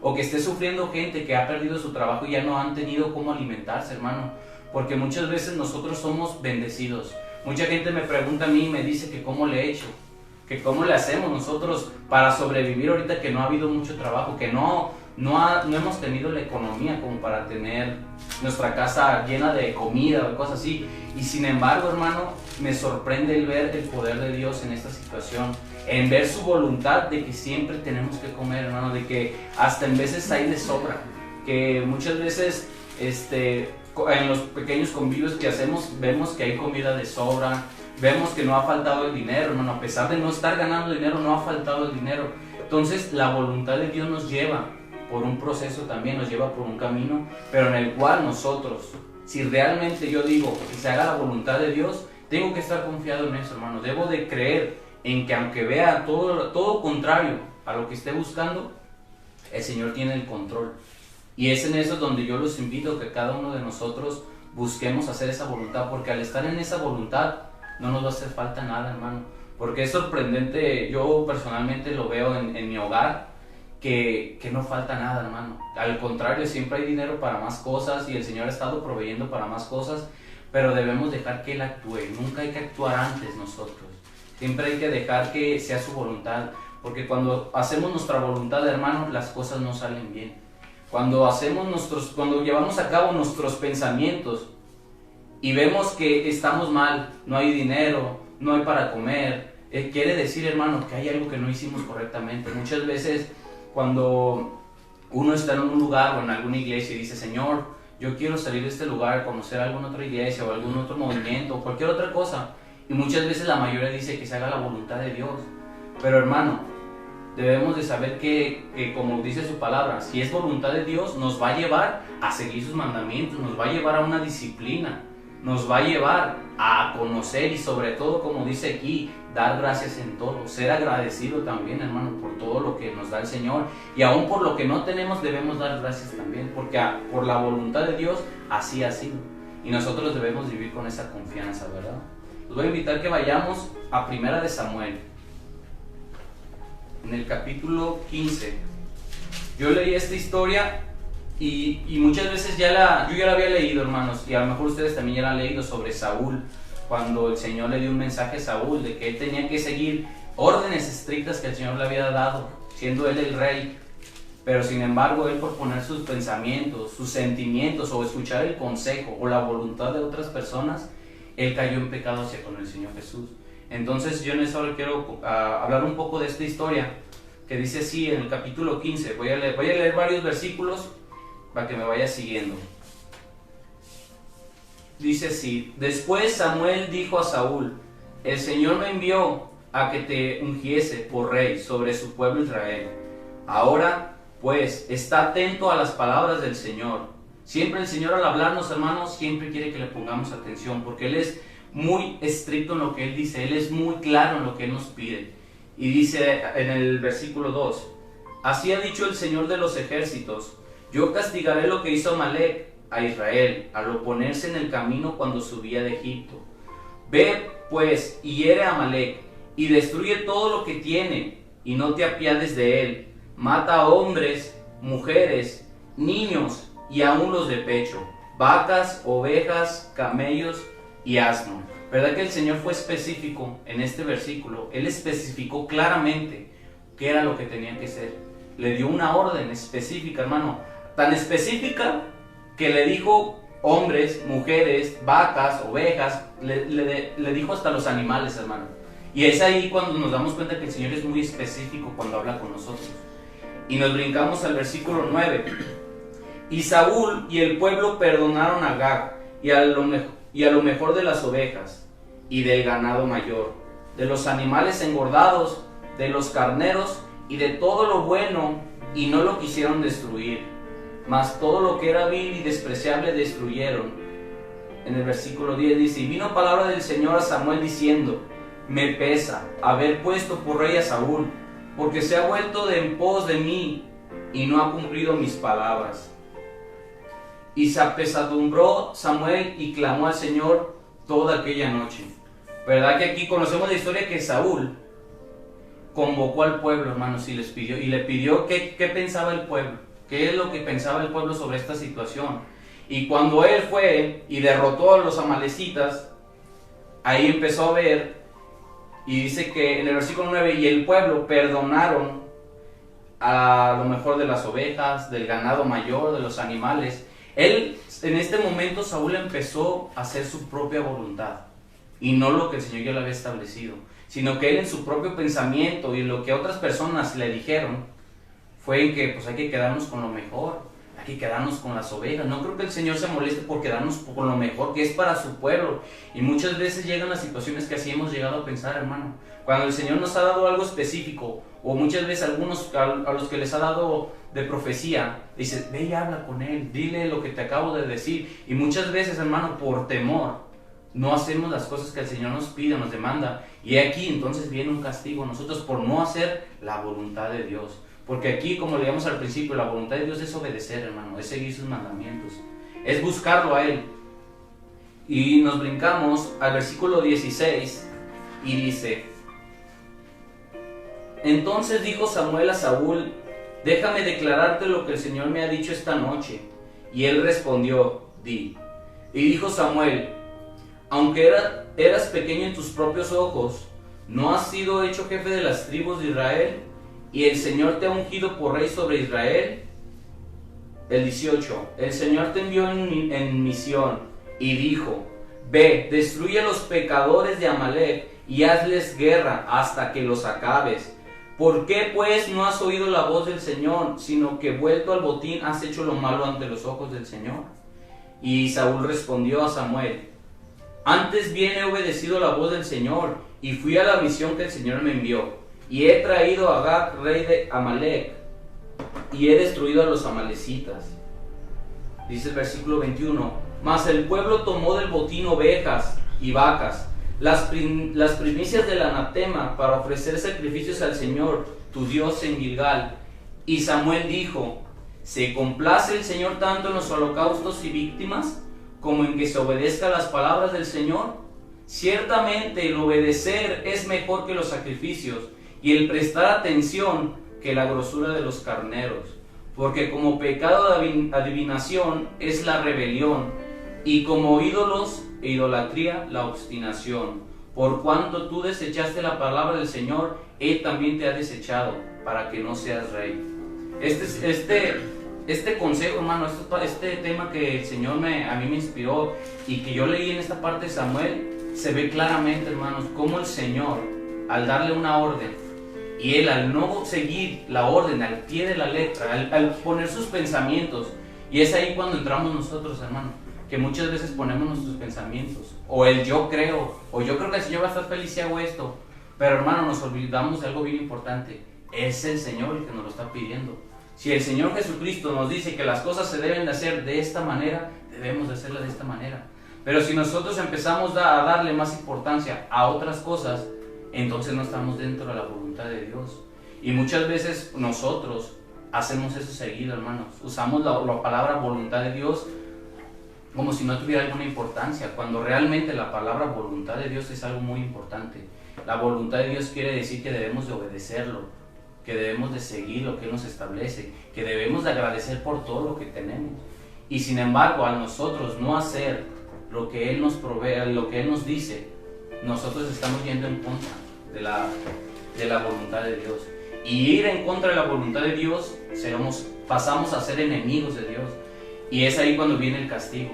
O que esté sufriendo gente que ha perdido su trabajo y ya no han tenido cómo alimentarse, hermano. Porque muchas veces nosotros somos bendecidos. Mucha gente me pregunta a mí y me dice que cómo le he hecho, que cómo le hacemos nosotros para sobrevivir ahorita que no ha habido mucho trabajo, que no hemos tenido la economía como para tener nuestra casa llena de comida o cosas así. Y sin embargo, hermano, me sorprende el ver el poder de Dios en esta situación, en ver su voluntad de que siempre tenemos que comer, hermano, de que hasta en veces hay de sobra, que muchas veces en los pequeños convivios que hacemos vemos que hay comida de sobra, vemos que no ha faltado el dinero, hermano, a pesar de no estar ganando dinero, no ha faltado el dinero. Entonces la voluntad de Dios nos lleva por un proceso también, nos lleva por un camino, pero en el cual nosotros, si realmente yo digo que se haga la voluntad de Dios, tengo que estar confiado en eso, hermano. Debo de creer en que aunque vea todo contrario a lo que esté buscando, el Señor tiene el control. Y es en eso donde yo los invito a que cada uno de nosotros busquemos hacer esa voluntad, porque al estar en esa voluntad no nos va a hacer falta nada, hermano. Porque es sorprendente, yo personalmente lo veo en mi hogar, que no falta nada, hermano. Al contrario, siempre hay dinero para más cosas y el Señor ha estado proveyendo para más cosas, pero debemos dejar que Él actúe. Nunca hay que actuar antes nosotros. Siempre hay que dejar que sea su voluntad, porque cuando hacemos nuestra voluntad, hermano, las cosas no salen bien. Cuando llevamos a cabo nuestros pensamientos y vemos que estamos mal, no hay dinero, no hay para comer, quiere decir, hermano, que hay algo que no hicimos correctamente. Muchas veces cuando uno está en un lugar o en alguna iglesia y dice, Señor, yo quiero salir de este lugar, conocer alguna otra iglesia o algún otro movimiento o cualquier otra cosa, y muchas veces la mayoría dice que se haga la voluntad de Dios, pero hermano, debemos de saber que como dice su palabra, si es voluntad de Dios, nos va a llevar a seguir sus mandamientos, nos va a llevar a una disciplina, nos va a llevar a conocer y sobre todo, como dice aquí, dar gracias en todo, ser agradecido también, hermano, por todo lo que nos da el Señor, y aún por lo que no tenemos debemos dar gracias también, porque por la voluntad de Dios así ha sido, y nosotros debemos vivir con esa confianza, ¿verdad? Los voy a invitar que vayamos a 1 de Samuel, en el capítulo 15. Yo leí esta historia y muchas veces yo ya la había leído, hermanos, y a lo mejor ustedes también ya la han leído, sobre Saúl, cuando el Señor le dio un mensaje a Saúl de que él tenía que seguir órdenes estrictas que el Señor le había dado, siendo él el rey, pero sin embargo él, por poner sus pensamientos, sus sentimientos o escuchar el consejo o la voluntad de otras personas, él cayó en pecado hacia con el Señor Jesús. Entonces yo en esta hora quiero hablar un poco de esta historia, que dice así en el capítulo 15, voy a leer varios versículos para que me vaya siguiendo. Dice así: después Samuel dijo a Saúl, el Señor me envió a que te ungiese por rey sobre su pueblo Israel. Ahora pues está atento a las palabras del Señor. Siempre el Señor, al hablarnos, hermanos, siempre quiere que le pongamos atención, porque Él es muy estricto en lo que Él dice, Él es muy claro en lo que Él nos pide. Y dice en el versículo 2, así ha dicho el Señor de los ejércitos, yo castigaré lo que hizo Amalec a Israel al oponerse en el camino cuando subía de Egipto. Ve pues y hiere a Amalec y destruye todo lo que tiene y no te apiades de él. Mata a hombres, mujeres, niños y aún los de pecho, vacas, ovejas, camellos y asno. ¿Verdad que el Señor fue específico en este versículo? Él especificó claramente qué era lo que tenía que ser. Le dio una orden específica, hermano, tan específica que le dijo hombres, mujeres, vacas, ovejas, le dijo hasta los animales, hermano. Y es ahí cuando nos damos cuenta que el Señor es muy específico cuando habla con nosotros. Y nos brincamos al versículo 9. Y Saúl y el pueblo perdonaron a Agag y a lo mejor de las ovejas y del ganado mayor, de los animales engordados, de los carneros y de todo lo bueno, y no lo quisieron destruir, mas todo lo que era vil y despreciable destruyeron. En el versículo 10 dice, y vino palabra del Señor a Samuel diciendo, me pesa haber puesto por rey a Saúl, porque se ha vuelto de en pos de mí y no ha cumplido mis palabras. Y se apesadumbró Samuel y clamó al Señor toda aquella noche. ¿Verdad que aquí conocemos la historia que Saúl convocó al pueblo, hermanos, y le pidió qué pensaba el pueblo, qué es lo que pensaba el pueblo sobre esta situación? Y cuando él fue y derrotó a los amalecitas, ahí empezó a ver, y dice que en el versículo 9, y el pueblo perdonaron a lo mejor de las ovejas, del ganado mayor, de los animales. Él, en este momento, Saúl empezó a hacer su propia voluntad, y no lo que el Señor ya le había establecido, sino que él en su propio pensamiento y lo que otras personas le dijeron, fue en que pues hay que quedarnos con lo mejor, hay que quedarnos con las ovejas. No creo que el Señor se moleste por quedarnos con lo mejor que es para su pueblo. Y muchas veces llegan las situaciones que así hemos llegado a pensar, hermano. Cuando el Señor nos ha dado algo específico, o muchas veces algunos a los que les ha dado de profecía, dices, ve y habla con él, dile lo que te acabo de decir. Y muchas veces, hermano, por temor, no hacemos las cosas que el Señor nos pide, nos demanda. Y aquí entonces viene un castigo a nosotros por no hacer la voluntad de Dios. Porque aquí, como leíamos al principio, la voluntad de Dios es obedecer, hermano, es seguir sus mandamientos, es buscarlo a Él. Y nos brincamos al versículo 16 y dice: entonces dijo Samuel a Saúl, déjame declararte lo que el Señor me ha dicho esta noche. Y él respondió, di. Y dijo Samuel, aunque eras pequeño en tus propios ojos, ¿no has sido hecho jefe de las tribus de Israel? Y el Señor te ha ungido por rey sobre Israel. El 18, el Señor te envió en misión y dijo, ve, destruye a los pecadores de Amalec y hazles guerra hasta que los acabes. ¿Por qué pues no has oído la voz del Señor, sino que vuelto al botín has hecho lo malo ante los ojos del Señor? Y Saúl respondió a Samuel, antes bien he obedecido la voz del Señor y fui a la misión que el Señor me envió. Y he traído a Agag, rey de Amalec, y he destruido a los amalecitas. Dice el versículo 21, mas el pueblo tomó del botín ovejas y vacas, las primicias del anatema, para ofrecer sacrificios al Señor, tu Dios, en Gilgal. Y Samuel dijo, ¿se complace el Señor tanto en los holocaustos y víctimas, como en que se obedezca las palabras del Señor? Ciertamente el obedecer es mejor que los sacrificios, y el prestar atención que la grosura de los carneros, porque como pecado de adivinación es la rebelión, y como ídolos e idolatría la obstinación. Por cuanto tú desechaste la palabra del Señor, Él también te ha desechado, para que no seas rey. Este consejo, hermano, este tema que el Señor a mí me inspiró y que yo leí en esta parte de Samuel, se ve claramente, hermanos, cómo el Señor, al darle una orden, y él al no seguir la orden al pie de la letra, al poner sus pensamientos, y es ahí cuando entramos nosotros, hermano, que muchas veces ponemos nuestros pensamientos, o el yo creo, o yo creo que el Señor va a estar feliz si hago esto, pero hermano, nos olvidamos de algo bien importante, es el Señor el que nos lo está pidiendo. Si el Señor Jesucristo nos dice que las cosas se deben de hacer de esta manera, debemos de hacerlas de esta manera. Pero si nosotros empezamos a darle más importancia a otras cosas, entonces no estamos dentro de la voluntad de Dios. Y muchas veces nosotros hacemos eso seguido, hermanos. Usamos la palabra voluntad de Dios como si no tuviera alguna importancia, cuando realmente la palabra voluntad de Dios es algo muy importante. La voluntad de Dios quiere decir que debemos de obedecerlo, que debemos de seguir lo que Él nos establece, que debemos de agradecer por todo lo que tenemos. Y sin embargo, al nosotros no hacer lo que Él nos provee, lo que Él nos dice, nosotros estamos yendo en contra de la voluntad de Dios. Y ir en contra de la voluntad de Dios, pasamos a ser enemigos de Dios. Y es ahí cuando viene el castigo.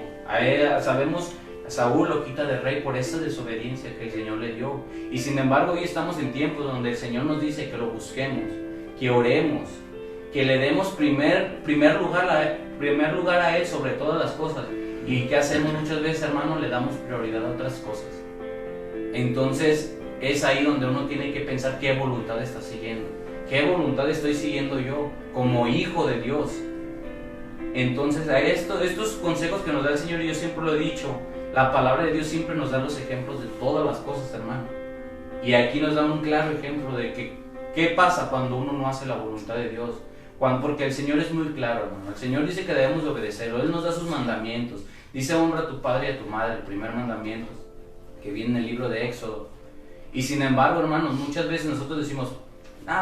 Sabemos, Saúl lo quita de rey por esa desobediencia que el Señor le dio. Y sin embargo, hoy estamos en tiempos donde el Señor nos dice que lo busquemos, que oremos, que le demos primer lugar a Él sobre todas las cosas. ¿Y qué hacemos muchas veces, hermano? Le damos prioridad a otras cosas. Entonces es ahí donde uno tiene que pensar qué voluntad está siguiendo, qué voluntad estoy siguiendo yo como hijo de Dios. Entonces a estos consejos que nos da el Señor, y yo siempre lo he dicho, la palabra de Dios siempre nos da los ejemplos de todas las cosas, hermano. Y aquí nos da un claro ejemplo de que ¿Qué pasa cuando uno no hace la voluntad de Dios? Porque el Señor es muy claro, hermano. El Señor dice que debemos de obedecerlo. Él nos da sus mandamientos. Dice: honra a tu padre y a tu madre, el primer mandamiento, que viene en el libro de Éxodo. Y sin embargo, hermanos, muchas veces nosotros decimos: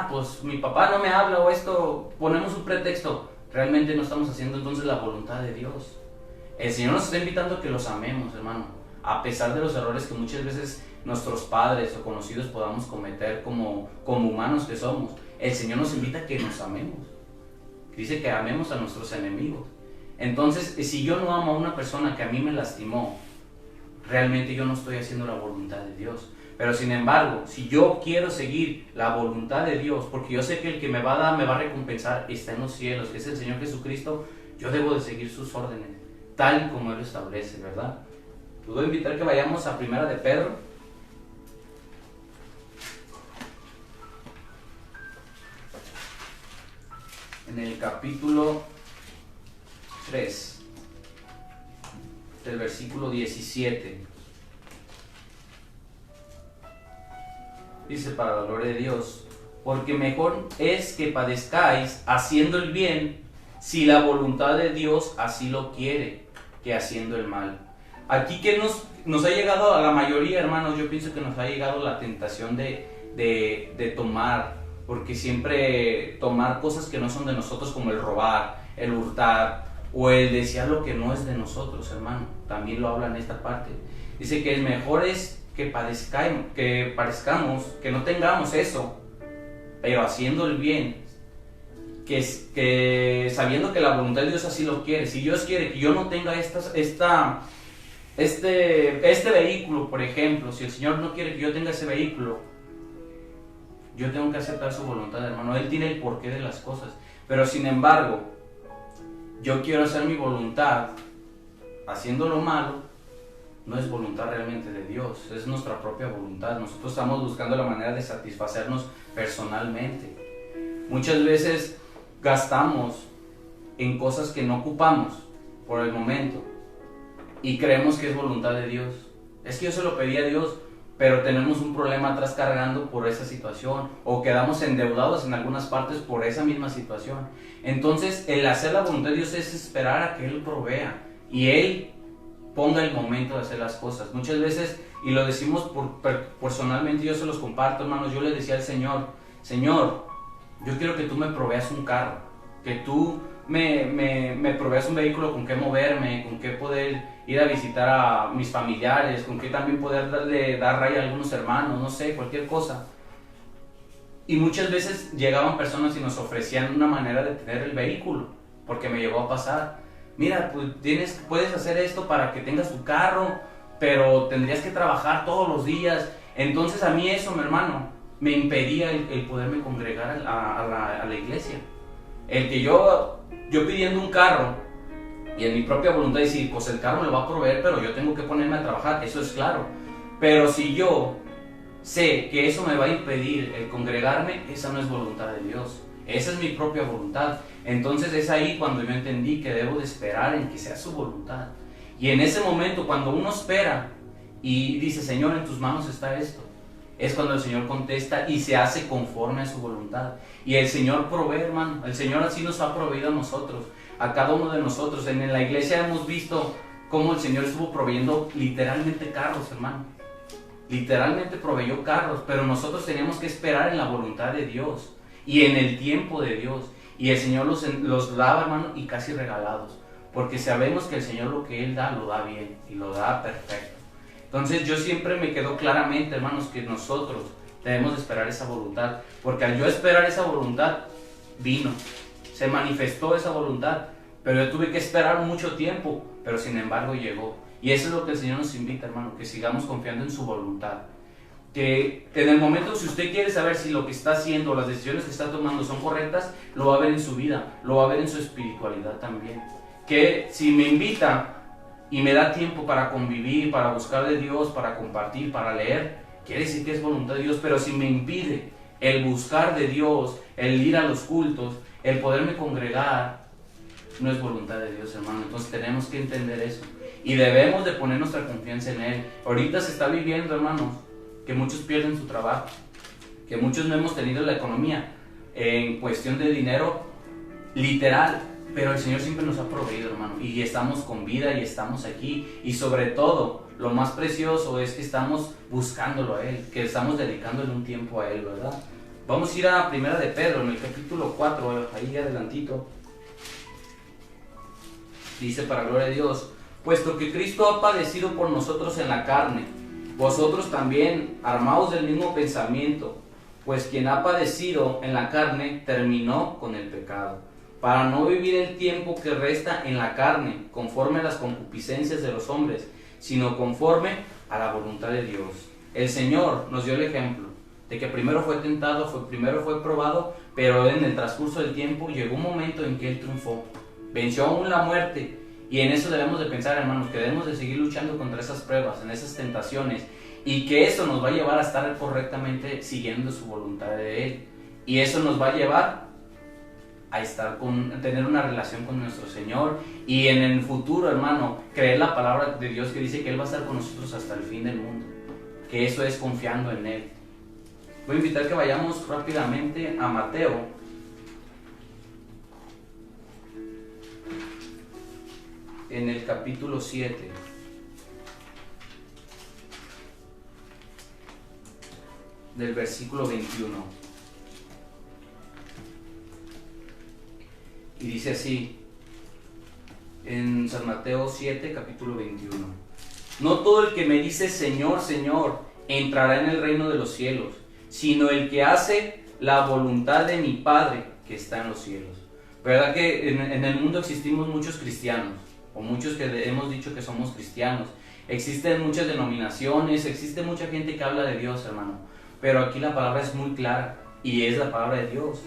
pues mi papá no me habla, o esto, ponemos un pretexto. Realmente no estamos haciendo entonces la voluntad de Dios. El Señor nos está invitando a que los amemos, hermano, a pesar de los errores que muchas veces nuestros padres o conocidos podamos cometer como humanos que somos. El Señor nos invita a que nos amemos. Dice que amemos a nuestros enemigos. Entonces, si yo no amo a una persona que a mí me lastimó, realmente yo no estoy haciendo la voluntad de Dios. Pero sin embargo, si yo quiero seguir la voluntad de Dios, porque yo sé que el que me va a dar, me va a recompensar, está en los cielos, que es el Señor Jesucristo, yo debo de seguir sus órdenes, tal y como Él lo establece, ¿verdad? Puedo invitar que vayamos a Primera de Pedro. En el capítulo 3, del versículo 17. Dice: para la gloria de Dios, porque mejor es que padezcáis haciendo el bien, si la voluntad de Dios así lo quiere, que haciendo el mal. Aquí que nos ha llegado a la mayoría, hermanos, yo pienso que nos ha llegado la tentación de tomar, porque siempre tomar cosas que no son de nosotros, como el robar, el hurtar, o el desear lo que no es de nosotros, hermano. También lo habla en esta parte. Dice que el mejor es que parezcamos, que no tengamos eso, pero haciendo el bien, que sabiendo que la voluntad de Dios así lo quiere. Si Dios quiere que yo no tenga este vehículo, por ejemplo, si el Señor no quiere que yo tenga ese vehículo, yo tengo que aceptar su voluntad, hermano. Él tiene el porqué de las cosas. Pero sin embargo, yo quiero hacer mi voluntad haciendo lo malo. No es voluntad realmente de Dios, es nuestra propia voluntad. Nosotros estamos buscando la manera de satisfacernos personalmente. Muchas veces gastamos en cosas que no ocupamos por el momento y creemos que es voluntad de Dios. Es que yo se lo pedí a Dios, pero tenemos un problema atrás cargando por esa situación, o quedamos endeudados en algunas partes por esa misma situación. Entonces, el hacer la voluntad de Dios es esperar a que Él provea y Él ponga el momento de hacer las cosas. Muchas veces, y lo decimos personalmente, yo se los comparto, hermanos, yo le decía al Señor: Señor, yo quiero que tú me proveas un carro, que tú me proveas un vehículo con qué moverme, con qué poder ir a visitar a mis familiares, con qué también poder dar raya a algunos hermanos, no sé, cualquier cosa. Y muchas veces llegaban personas y nos ofrecían una manera de tener el vehículo, porque me llegó a pasar: mira, pues puedes hacer esto para que tengas tu carro, pero tendrías que trabajar todos los días. Entonces a mí eso, mi hermano, me impedía el poderme congregar a la iglesia. El que yo pidiendo un carro y en mi propia voluntad decir: pues el carro me lo va a proveer, pero yo tengo que ponerme a trabajar, eso es claro. Pero si yo sé que eso me va a impedir el congregarme, esa no es voluntad de Dios. Esa es mi propia voluntad. Entonces es ahí cuando yo entendí que debo de esperar en que sea su voluntad. Y en ese momento, cuando uno espera y dice: Señor, en tus manos está esto, es cuando el Señor contesta y se hace conforme a su voluntad. Y el Señor provee, hermano. El Señor así nos ha proveído a nosotros, a cada uno de nosotros. En la iglesia hemos visto cómo el Señor estuvo proveyendo literalmente carros, hermano. Literalmente proveyó carros, pero nosotros teníamos que esperar en la voluntad de Dios y en el tiempo de Dios. Y el Señor los daba, hermano, y casi regalados, porque sabemos que el Señor lo que Él da, lo da bien y lo da perfecto. Entonces yo siempre me quedó claramente, hermanos, que nosotros debemos de esperar esa voluntad, porque al yo esperar esa voluntad, vino, se manifestó esa voluntad, pero yo tuve que esperar mucho tiempo, pero sin embargo llegó. Y eso es lo que el Señor nos invita, hermano, que sigamos confiando en su voluntad. Que en el momento, si usted quiere saber si lo que está haciendo, las decisiones que está tomando son correctas, lo va a ver en su vida, lo va a ver en su espiritualidad también. Que si me invita y me da tiempo para convivir, para buscar de Dios, para compartir, para leer, quiere decir que es voluntad de Dios. Pero si me impide el buscar de Dios, el ir a los cultos, el poderme congregar, no es voluntad de Dios, hermano. Entonces tenemos que entender eso y debemos de poner nuestra confianza en Él. Ahorita se está viviendo, hermanos, que muchos pierden su trabajo. que muchos no hemos tenido la economía en cuestión de dinero literal, pero el Señor siempre nos ha proveído, hermano, y estamos con vida y estamos aquí, y sobre todo lo más precioso es que estamos buscándolo a Él, que estamos dedicándole un tiempo a Él, ¿verdad? Vamos a ir a Primera de Pedro, en el capítulo 4, ahí adelantito. Dice, para gloria de Dios: puesto que Cristo ha padecido por nosotros en la carne, vosotros también armaos del mismo pensamiento, pues quien ha padecido en la carne terminó con el pecado, para no vivir el tiempo que resta en la carne, conforme a las concupiscencias de los hombres, sino conforme a la voluntad de Dios. El Señor nos dio el ejemplo de que primero fue tentado, primero fue probado, pero en el transcurso del tiempo llegó un momento en que Él triunfó, venció aún la muerte. Y en eso debemos de pensar, hermanos, que debemos de seguir luchando contra esas pruebas, en esas tentaciones, y que eso nos va a llevar a estar correctamente siguiendo su voluntad de Él. Y eso nos va a llevar a tener una relación con nuestro Señor, y en el futuro, hermano, creer la palabra de Dios que dice que Él va a estar con nosotros hasta el fin del mundo, que eso es confiando en Él. Voy a invitar que vayamos rápidamente a Mateo, en el capítulo 7. Del versículo 21. Y dice así, en San Mateo 7, capítulo 21. No todo el que me dice Señor, Señor, entrará en el reino de los cielos, sino el que hace la voluntad de mi Padre que está en los cielos. ¿Verdad que en el mundo existimos muchos cristianos? O muchos que hemos dicho que somos cristianos. Existen muchas denominaciones, existe mucha gente que habla de Dios, hermano. Pero aquí la palabra es muy clara, y es la palabra de Dios.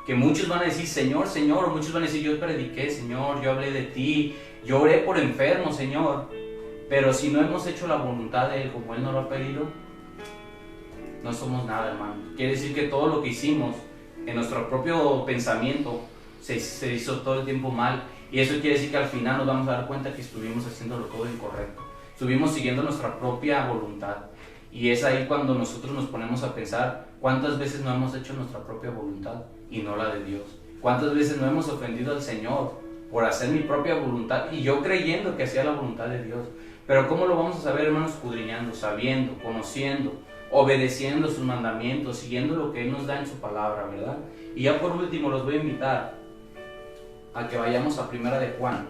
Que muchos van a decir Señor, Señor, o muchos van a decir yo prediqué, Señor, yo hablé de ti, yo oré por enfermos, Señor. Pero si no hemos hecho la voluntad de Él como Él nos lo ha pedido, no somos nada, hermano. Quiere decir que todo lo que hicimos en nuestro propio pensamiento se hizo todo el tiempo mal. Y eso quiere decir que al final nos vamos a dar cuenta que estuvimos haciéndolo todo incorrecto. Estuvimos siguiendo nuestra propia voluntad. Y es ahí cuando nosotros nos ponemos a pensar cuántas veces no hemos hecho nuestra propia voluntad y no la de Dios. Cuántas veces no hemos ofendido al Señor por hacer mi propia voluntad y yo creyendo que hacía la voluntad de Dios. Pero ¿cómo lo vamos a saber, hermanos? Escudriñando, sabiendo, conociendo, obedeciendo sus mandamientos, siguiendo lo que Él nos da en su palabra, ¿verdad? Y ya por último los voy a invitar a que vayamos a Primera de Juan.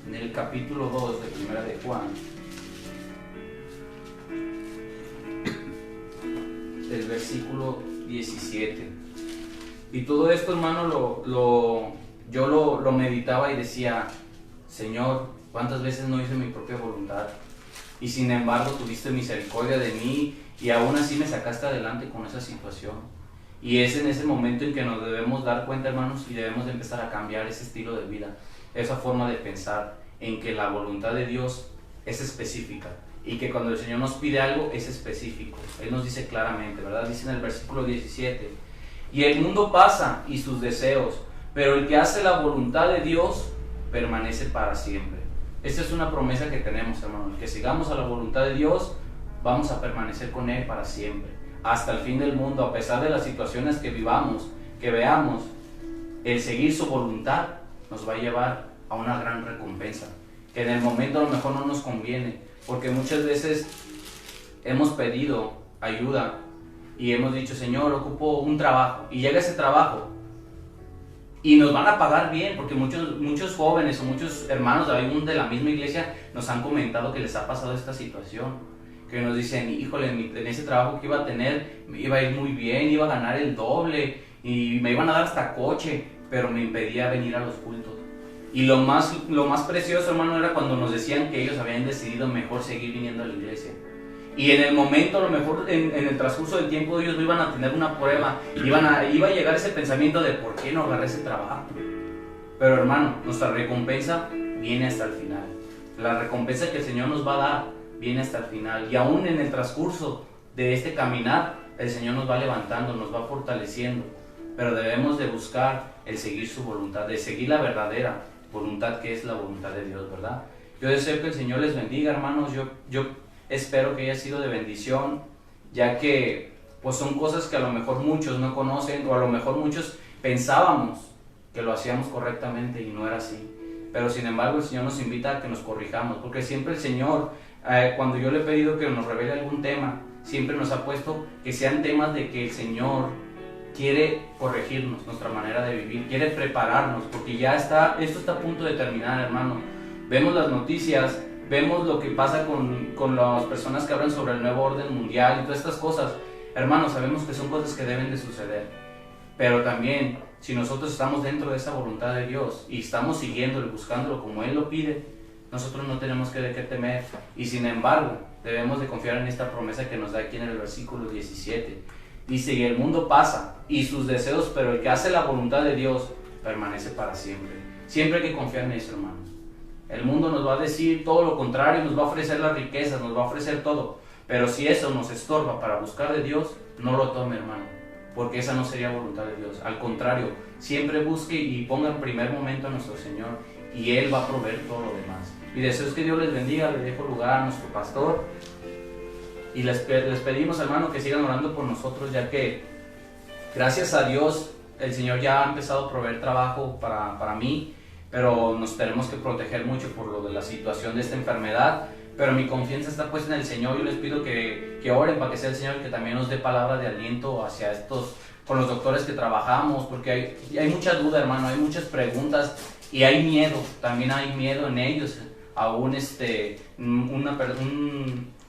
En el capítulo 2 de Primera de Juan, el versículo 17. Y todo esto, hermano, yo lo meditaba y decía, Señor, ¿cuántas veces no hice mi propia voluntad? Y sin embargo tuviste misericordia de mí y aún así me sacaste adelante con esa situación. Y es en ese momento en que nos debemos dar cuenta, hermanos, y debemos de empezar a cambiar ese estilo de vida, esa forma de pensar, en que la voluntad de Dios es específica y que cuando el Señor nos pide algo es específico. Él nos dice claramente, ¿verdad? Dice en el versículo 17, y el mundo pasa y sus deseos, pero el que hace la voluntad de Dios permanece para siempre. Esta es una promesa que tenemos, hermanos, que sigamos a la voluntad de Dios, vamos a permanecer con Él para siempre, hasta el fin del mundo, a pesar de las situaciones que vivamos, que veamos. El seguir su voluntad nos va a llevar a una gran recompensa, que en el momento a lo mejor no nos conviene, porque muchas veces hemos pedido ayuda y hemos dicho, Señor, ocupo un trabajo, y llega ese trabajo y nos van a pagar bien, porque muchos jóvenes o muchos hermanos de la misma iglesia nos han comentado que les ha pasado esta situación, que nos dicen, híjole, en ese trabajo que iba a tener, me iba a ir muy bien, iba a ganar el doble, y me iban a dar hasta coche, pero me impedía venir a los cultos. Y lo más precioso, hermano, era cuando nos decían que ellos habían decidido mejor seguir viniendo a la iglesia. Y en el momento, a lo mejor en el transcurso del tiempo, ellos no iban a tener una prueba, iba a llegar ese pensamiento de ¿por qué no agarré ese trabajo? Pero hermano, nuestra recompensa viene hasta el final. La recompensa que el Señor nos va a dar viene hasta el final. Y aún en el transcurso de este caminar, el Señor nos va levantando, nos va fortaleciendo. Pero debemos de buscar el seguir su voluntad, de seguir la verdadera voluntad que es la voluntad de Dios, ¿verdad? Yo deseo que el Señor les bendiga, hermanos. Yo espero que haya sido de bendición, ya que pues son cosas que a lo mejor muchos no conocen, o a lo mejor muchos pensábamos que lo hacíamos correctamente y no era así. Pero sin embargo el Señor nos invita a que nos corrijamos, porque siempre el Señor, cuando yo le he pedido que nos revele algún tema, siempre nos ha puesto que sean temas de que el Señor quiere corregirnos nuestra manera de vivir, quiere prepararnos, porque ya esto está a punto de terminar, hermano. Vemos las noticias, vemos lo que pasa con las personas que hablan sobre el nuevo orden mundial y todas estas cosas. Hermanos, sabemos que son cosas que deben de suceder, pero también si nosotros estamos dentro de esa voluntad de Dios y estamos siguiéndolo, buscándolo como Él lo pide, nosotros no tenemos que de qué temer, y sin embargo debemos de confiar en esta promesa que nos da aquí en el versículo 17. Dice: y el mundo pasa y sus deseos, pero el que hace la voluntad de Dios permanece para siempre. Siempre hay que confiar en eso, hermanos. El mundo nos va a decir todo lo contrario, nos va a ofrecer las riquezas, nos va a ofrecer todo, pero si eso nos estorba para buscar de Dios, no lo tome, hermano, porque esa no sería voluntad de Dios. Al contrario, siempre busque y ponga en primer momento a nuestro Señor, y Él va a proveer todo lo demás. Mi deseo es que Dios les bendiga. Le dejo lugar a nuestro pastor y les pedimos, hermano, que sigan orando por nosotros, ya que gracias a Dios el Señor ya ha empezado a proveer trabajo para mí, pero nos tenemos que proteger mucho por lo de la situación de esta enfermedad. Pero mi confianza está puesta en el Señor. Yo les pido que oren para que sea el Señor el que también nos dé palabra de aliento hacia con los doctores que trabajamos, porque hay mucha duda, hermano, hay muchas preguntas y hay miedo, también hay miedo en ellos. Aún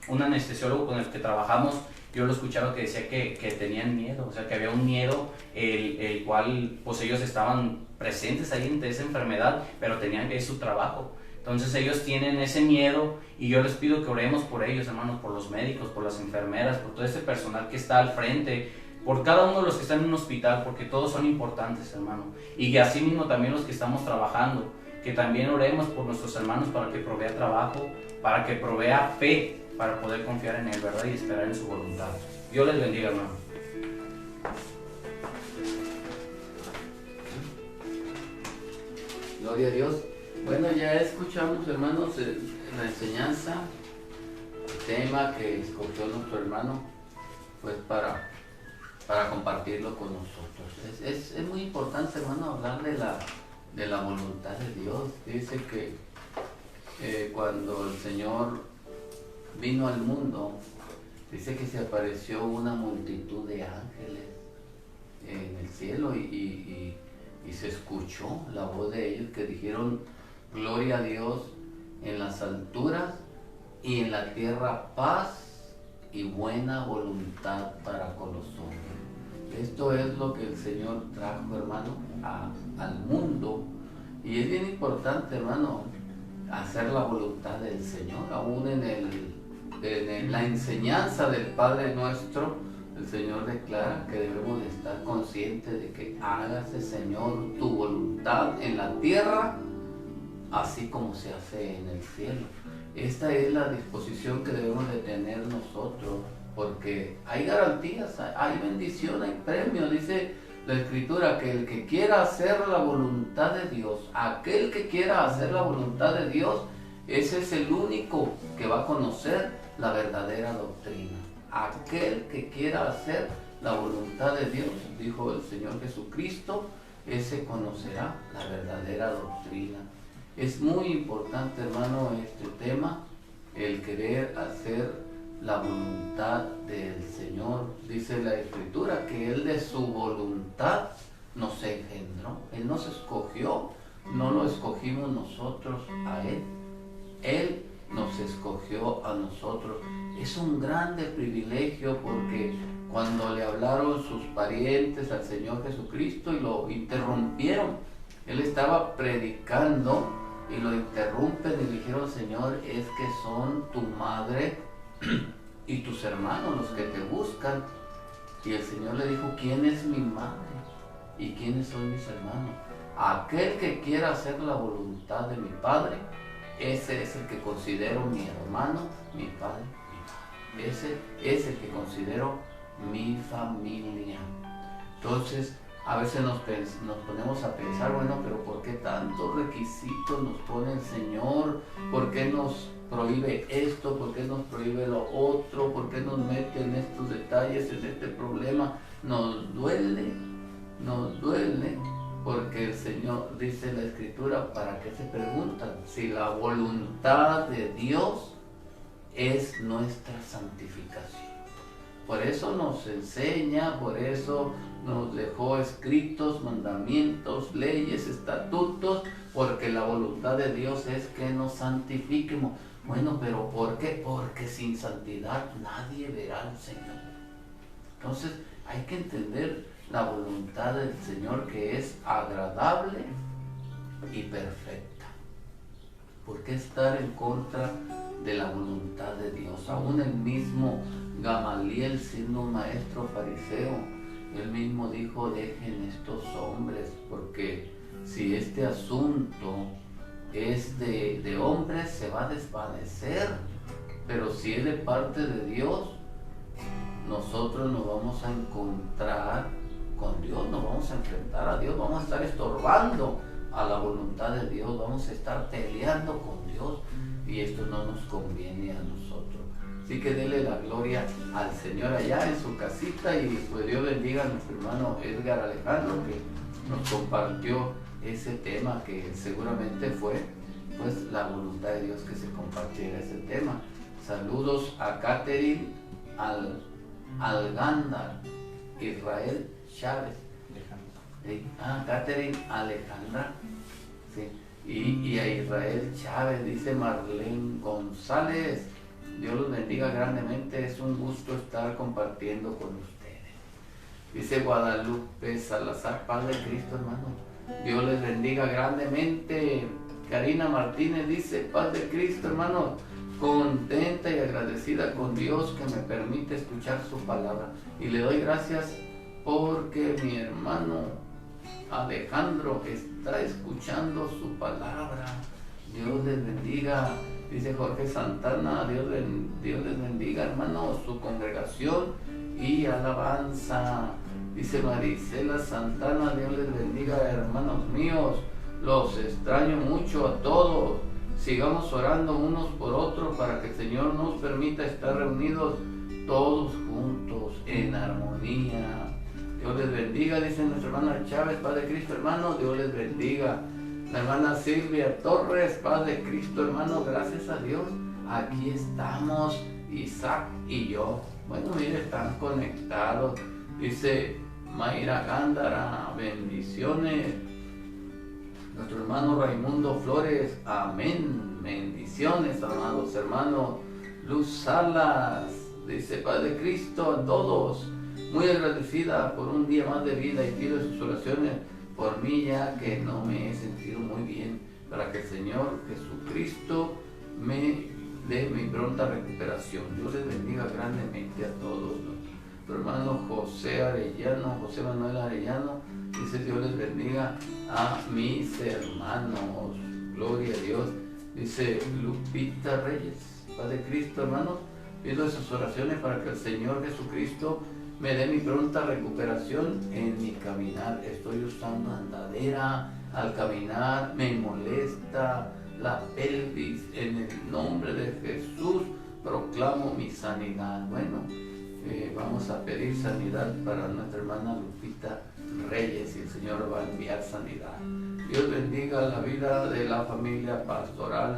un anestesiólogo con el que trabajamos, yo lo escuchaba que decía que tenían miedo, o sea, que había un miedo el cual pues ellos estaban presentes ahí en esa enfermedad, pero tenían que ir a su trabajo. Entonces ellos tienen ese miedo, y yo les pido que oremos por ellos, hermanos, por los médicos, por las enfermeras, por todo ese personal que está al frente, por cada uno de los que están en un hospital, porque todos son importantes, hermano. Y que así mismo también los que estamos trabajando, que también oremos por nuestros hermanos para que provea trabajo, para que provea fe, para poder confiar en Él, ¿verdad? Y esperar en su voluntad. Dios les bendiga, hermano. Gloria a Dios. Bueno, ya escuchamos, hermanos, la enseñanza, el tema que escogió nuestro hermano, pues para compartirlo con nosotros. Es muy importante, hermano, hablar de la voluntad de Dios. Dice que cuando el Señor vino al mundo, dice que se apareció una multitud de ángeles en el cielo, y se escuchó la voz de ellos que dijeron: gloria a Dios en las alturas, y en la tierra paz y buena voluntad para con los hombres. Esto es lo que el Señor trajo, hermano, al mundo. Y es bien importante, hermano, hacer la voluntad del Señor. Aún en la enseñanza del Padre Nuestro, el Señor declara que debemos de estar conscientes de que hágase, Señor, tu voluntad en la tierra, así como se hace en el cielo. Esta es la disposición que debemos de tener nosotros, porque hay garantías, hay bendición, hay premio. Dice la Escritura que el que quiera hacer la voluntad de Dios, aquel que quiera hacer la voluntad de Dios, ese es el único que va a conocer la verdadera doctrina. Aquel que quiera hacer la voluntad de Dios, dijo el Señor Jesucristo, ese conocerá la verdadera doctrina. Es muy importante, hermano, este tema, el querer hacer la voluntad del Señor. Dice la Escritura que Él de su voluntad nos engendró. Él nos escogió, no lo escogimos nosotros a Él. Él nos escogió a nosotros. Es un grande privilegio, porque cuando le hablaron sus parientes al Señor Jesucristo y lo interrumpieron, Él estaba predicando y lo interrumpen y le dijeron: Señor, es que son tu madre y tus hermanos los que te buscan. Y el Señor le dijo: ¿quién es mi madre y quiénes son mis hermanos? Aquel que quiera hacer la voluntad de mi Padre, ese es el que considero mi hermano, mi padre, mi madre. Ese es el que considero mi familia. Entonces, a veces nos ponemos a pensar, bueno, pero ¿por qué tantos requisitos nos pone el Señor? ¿Por qué nos prohíbe esto? ¿Por qué nos prohíbe lo otro? ¿Por qué nos mete en estos detalles, en este problema? Nos duele, porque el Señor dice en la Escritura, ¿para qué se preguntan? Si la voluntad de Dios es nuestra santificación. Por eso nos enseña, por eso nos dejó escritos, mandamientos, leyes, estatutos, porque la voluntad de Dios es que nos santifiquemos. Bueno, pero ¿por qué? Porque sin santidad nadie verá al Señor. Entonces hay que entender la voluntad del Señor, que es agradable y perfecta. ¿Por qué estar en contra de la voluntad de Dios? Aún el mismo Gamaliel, siendo un maestro fariseo, él mismo dijo: dejen estos hombres, porque si este asunto es de hombres se va a desvanecer, pero si es de parte de Dios, nosotros nos vamos a encontrar con Dios, nos vamos a enfrentar a Dios, vamos a estar estorbando a la voluntad de Dios, vamos a estar peleando con Dios, y esto no nos conviene a nosotros. Así que dele la gloria al Señor allá en su casita, y pues Dios bendiga a nuestro hermano Edgar Alejandro, que nos compartió ese tema, que seguramente fue pues la voluntad de Dios que se compartiera ese tema. Saludos a Catherine Algándar, Israel Chávez, Catherine Alejandra, sí, y a Israel Chávez, dice Marlene González. Dios los bendiga grandemente, es un gusto estar compartiendo con ustedes. Dice Guadalupe Salazar, paz de Cristo, hermano. Dios les bendiga grandemente. Karina Martínez dice: paz de Cristo, hermano. Contenta y agradecida con Dios que me permite escuchar su palabra. Y le doy gracias porque mi hermano Alejandro está escuchando su palabra. Dios les bendiga. Dice Jorge Santana: Dios les bendiga, hermano, su congregación y alabanza. Dice Marisela Santana: Dios les bendiga, hermanos míos, los extraño mucho a todos. Sigamos orando unos por otros para que el Señor nos permita estar reunidos todos juntos en armonía. Dios les bendiga, dice nuestra hermana Chávez, paz de Cristo, hermano. Dios les bendiga. La hermana Silvia Torres, paz de Cristo, hermano, gracias a Dios, aquí estamos, Isaac y yo. Bueno, mire, están conectados. Dice Mayra Gándara: bendiciones. Nuestro hermano Raimundo Flores: amén, bendiciones, amados hermanos. Luz Salas dice: paz de Cristo a todos, muy agradecida por un día más de vida, y pido sus oraciones por mí, ya que no me he sentido muy bien, para que el Señor Jesucristo me dé mi pronta recuperación. Dios les bendiga grandemente a todos. Nuestro hermano José Manuel Arellano dice: Dios les bendiga a mis hermanos. Gloria a Dios. Dice Lupita Reyes: paz de Cristo, hermanos. Pido sus oraciones para que el Señor Jesucristo me dé mi pronta recuperación en mi caminar. Estoy usando andadera al caminar, me molesta la pelvis. En el nombre de Jesús proclamo mi sanidad. Bueno, vamos a pedir sanidad para nuestra hermana Lupita Reyes, y el Señor va a enviar sanidad. Dios bendiga la vida de la familia pastoral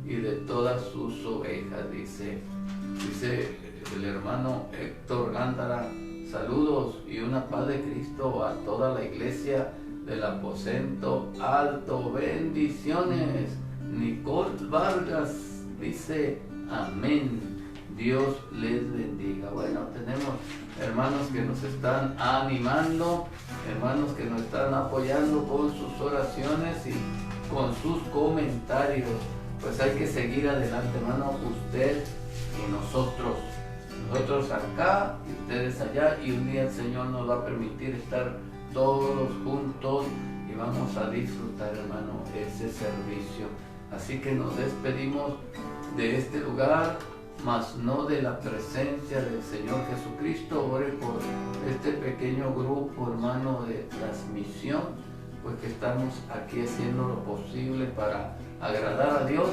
y de todas sus ovejas, dice el hermano Héctor Gándara: saludos y una paz de Cristo a toda la iglesia del aposento alto. Bendiciones. Nicole Vargas dice: amén. Dios les bendiga. Bueno, tenemos hermanos que nos están animando, hermanos que nos están apoyando con sus oraciones y con sus comentarios. Pues hay que seguir adelante, hermano, usted y nosotros acá y ustedes allá, y un día el Señor nos va a permitir estar todos juntos y vamos a disfrutar, hermano, ese servicio. Así que nos despedimos de este lugar mas no de la presencia del Señor Jesucristo. Ore por este pequeño grupo, hermano, de transmisión, pues que estamos aquí haciendo lo posible para agradar a Dios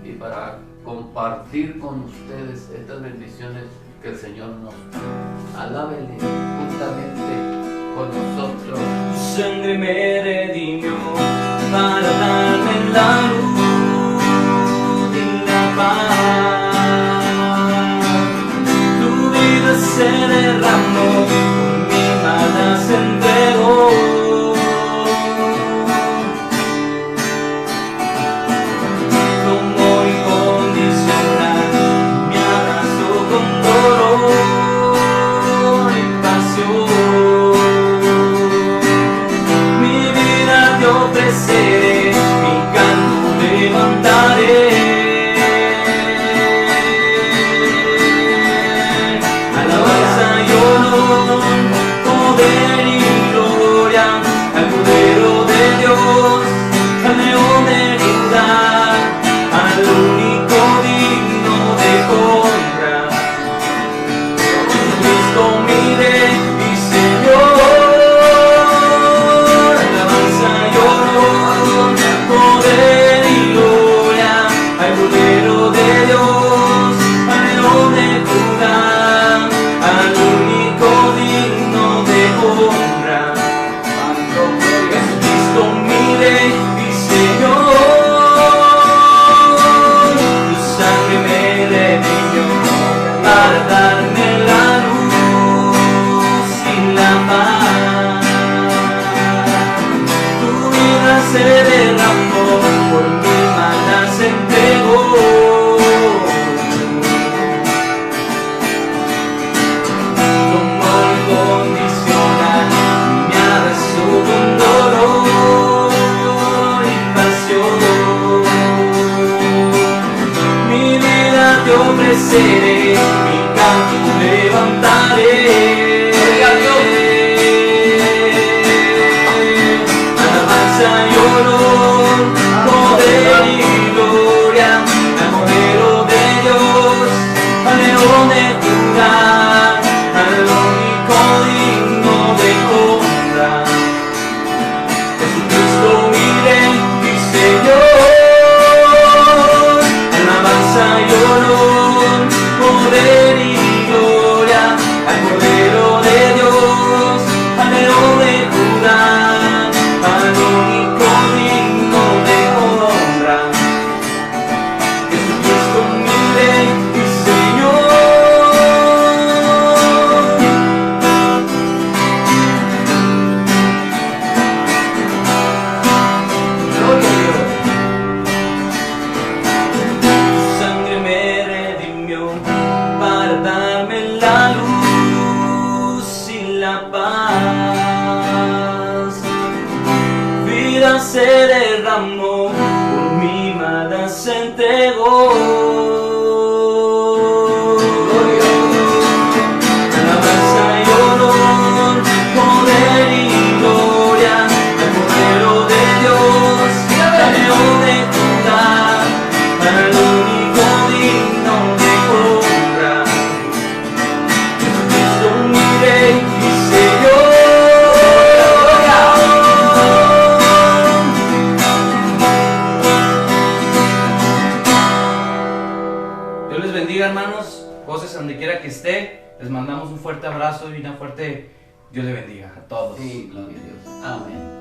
y para compartir con ustedes estas bendiciones que el Señor nos da. Alábele juntamente con nosotros. Tu sangre me redimió para darme la luz y la paz. Tu vida se derramó, por mi maldad se entregó. Se derramó, por mi maldad se entregó. Alabanza y honor, poder y gloria al Cordero de Dios, al León de Judá, al único digno de honra. Jesucristo mi Rey y Señor. Hermanos, voces donde quiera que esté, les mandamos un fuerte abrazo y una fuerte Dios le bendiga a todos. Sí, gloria a Dios. Amén.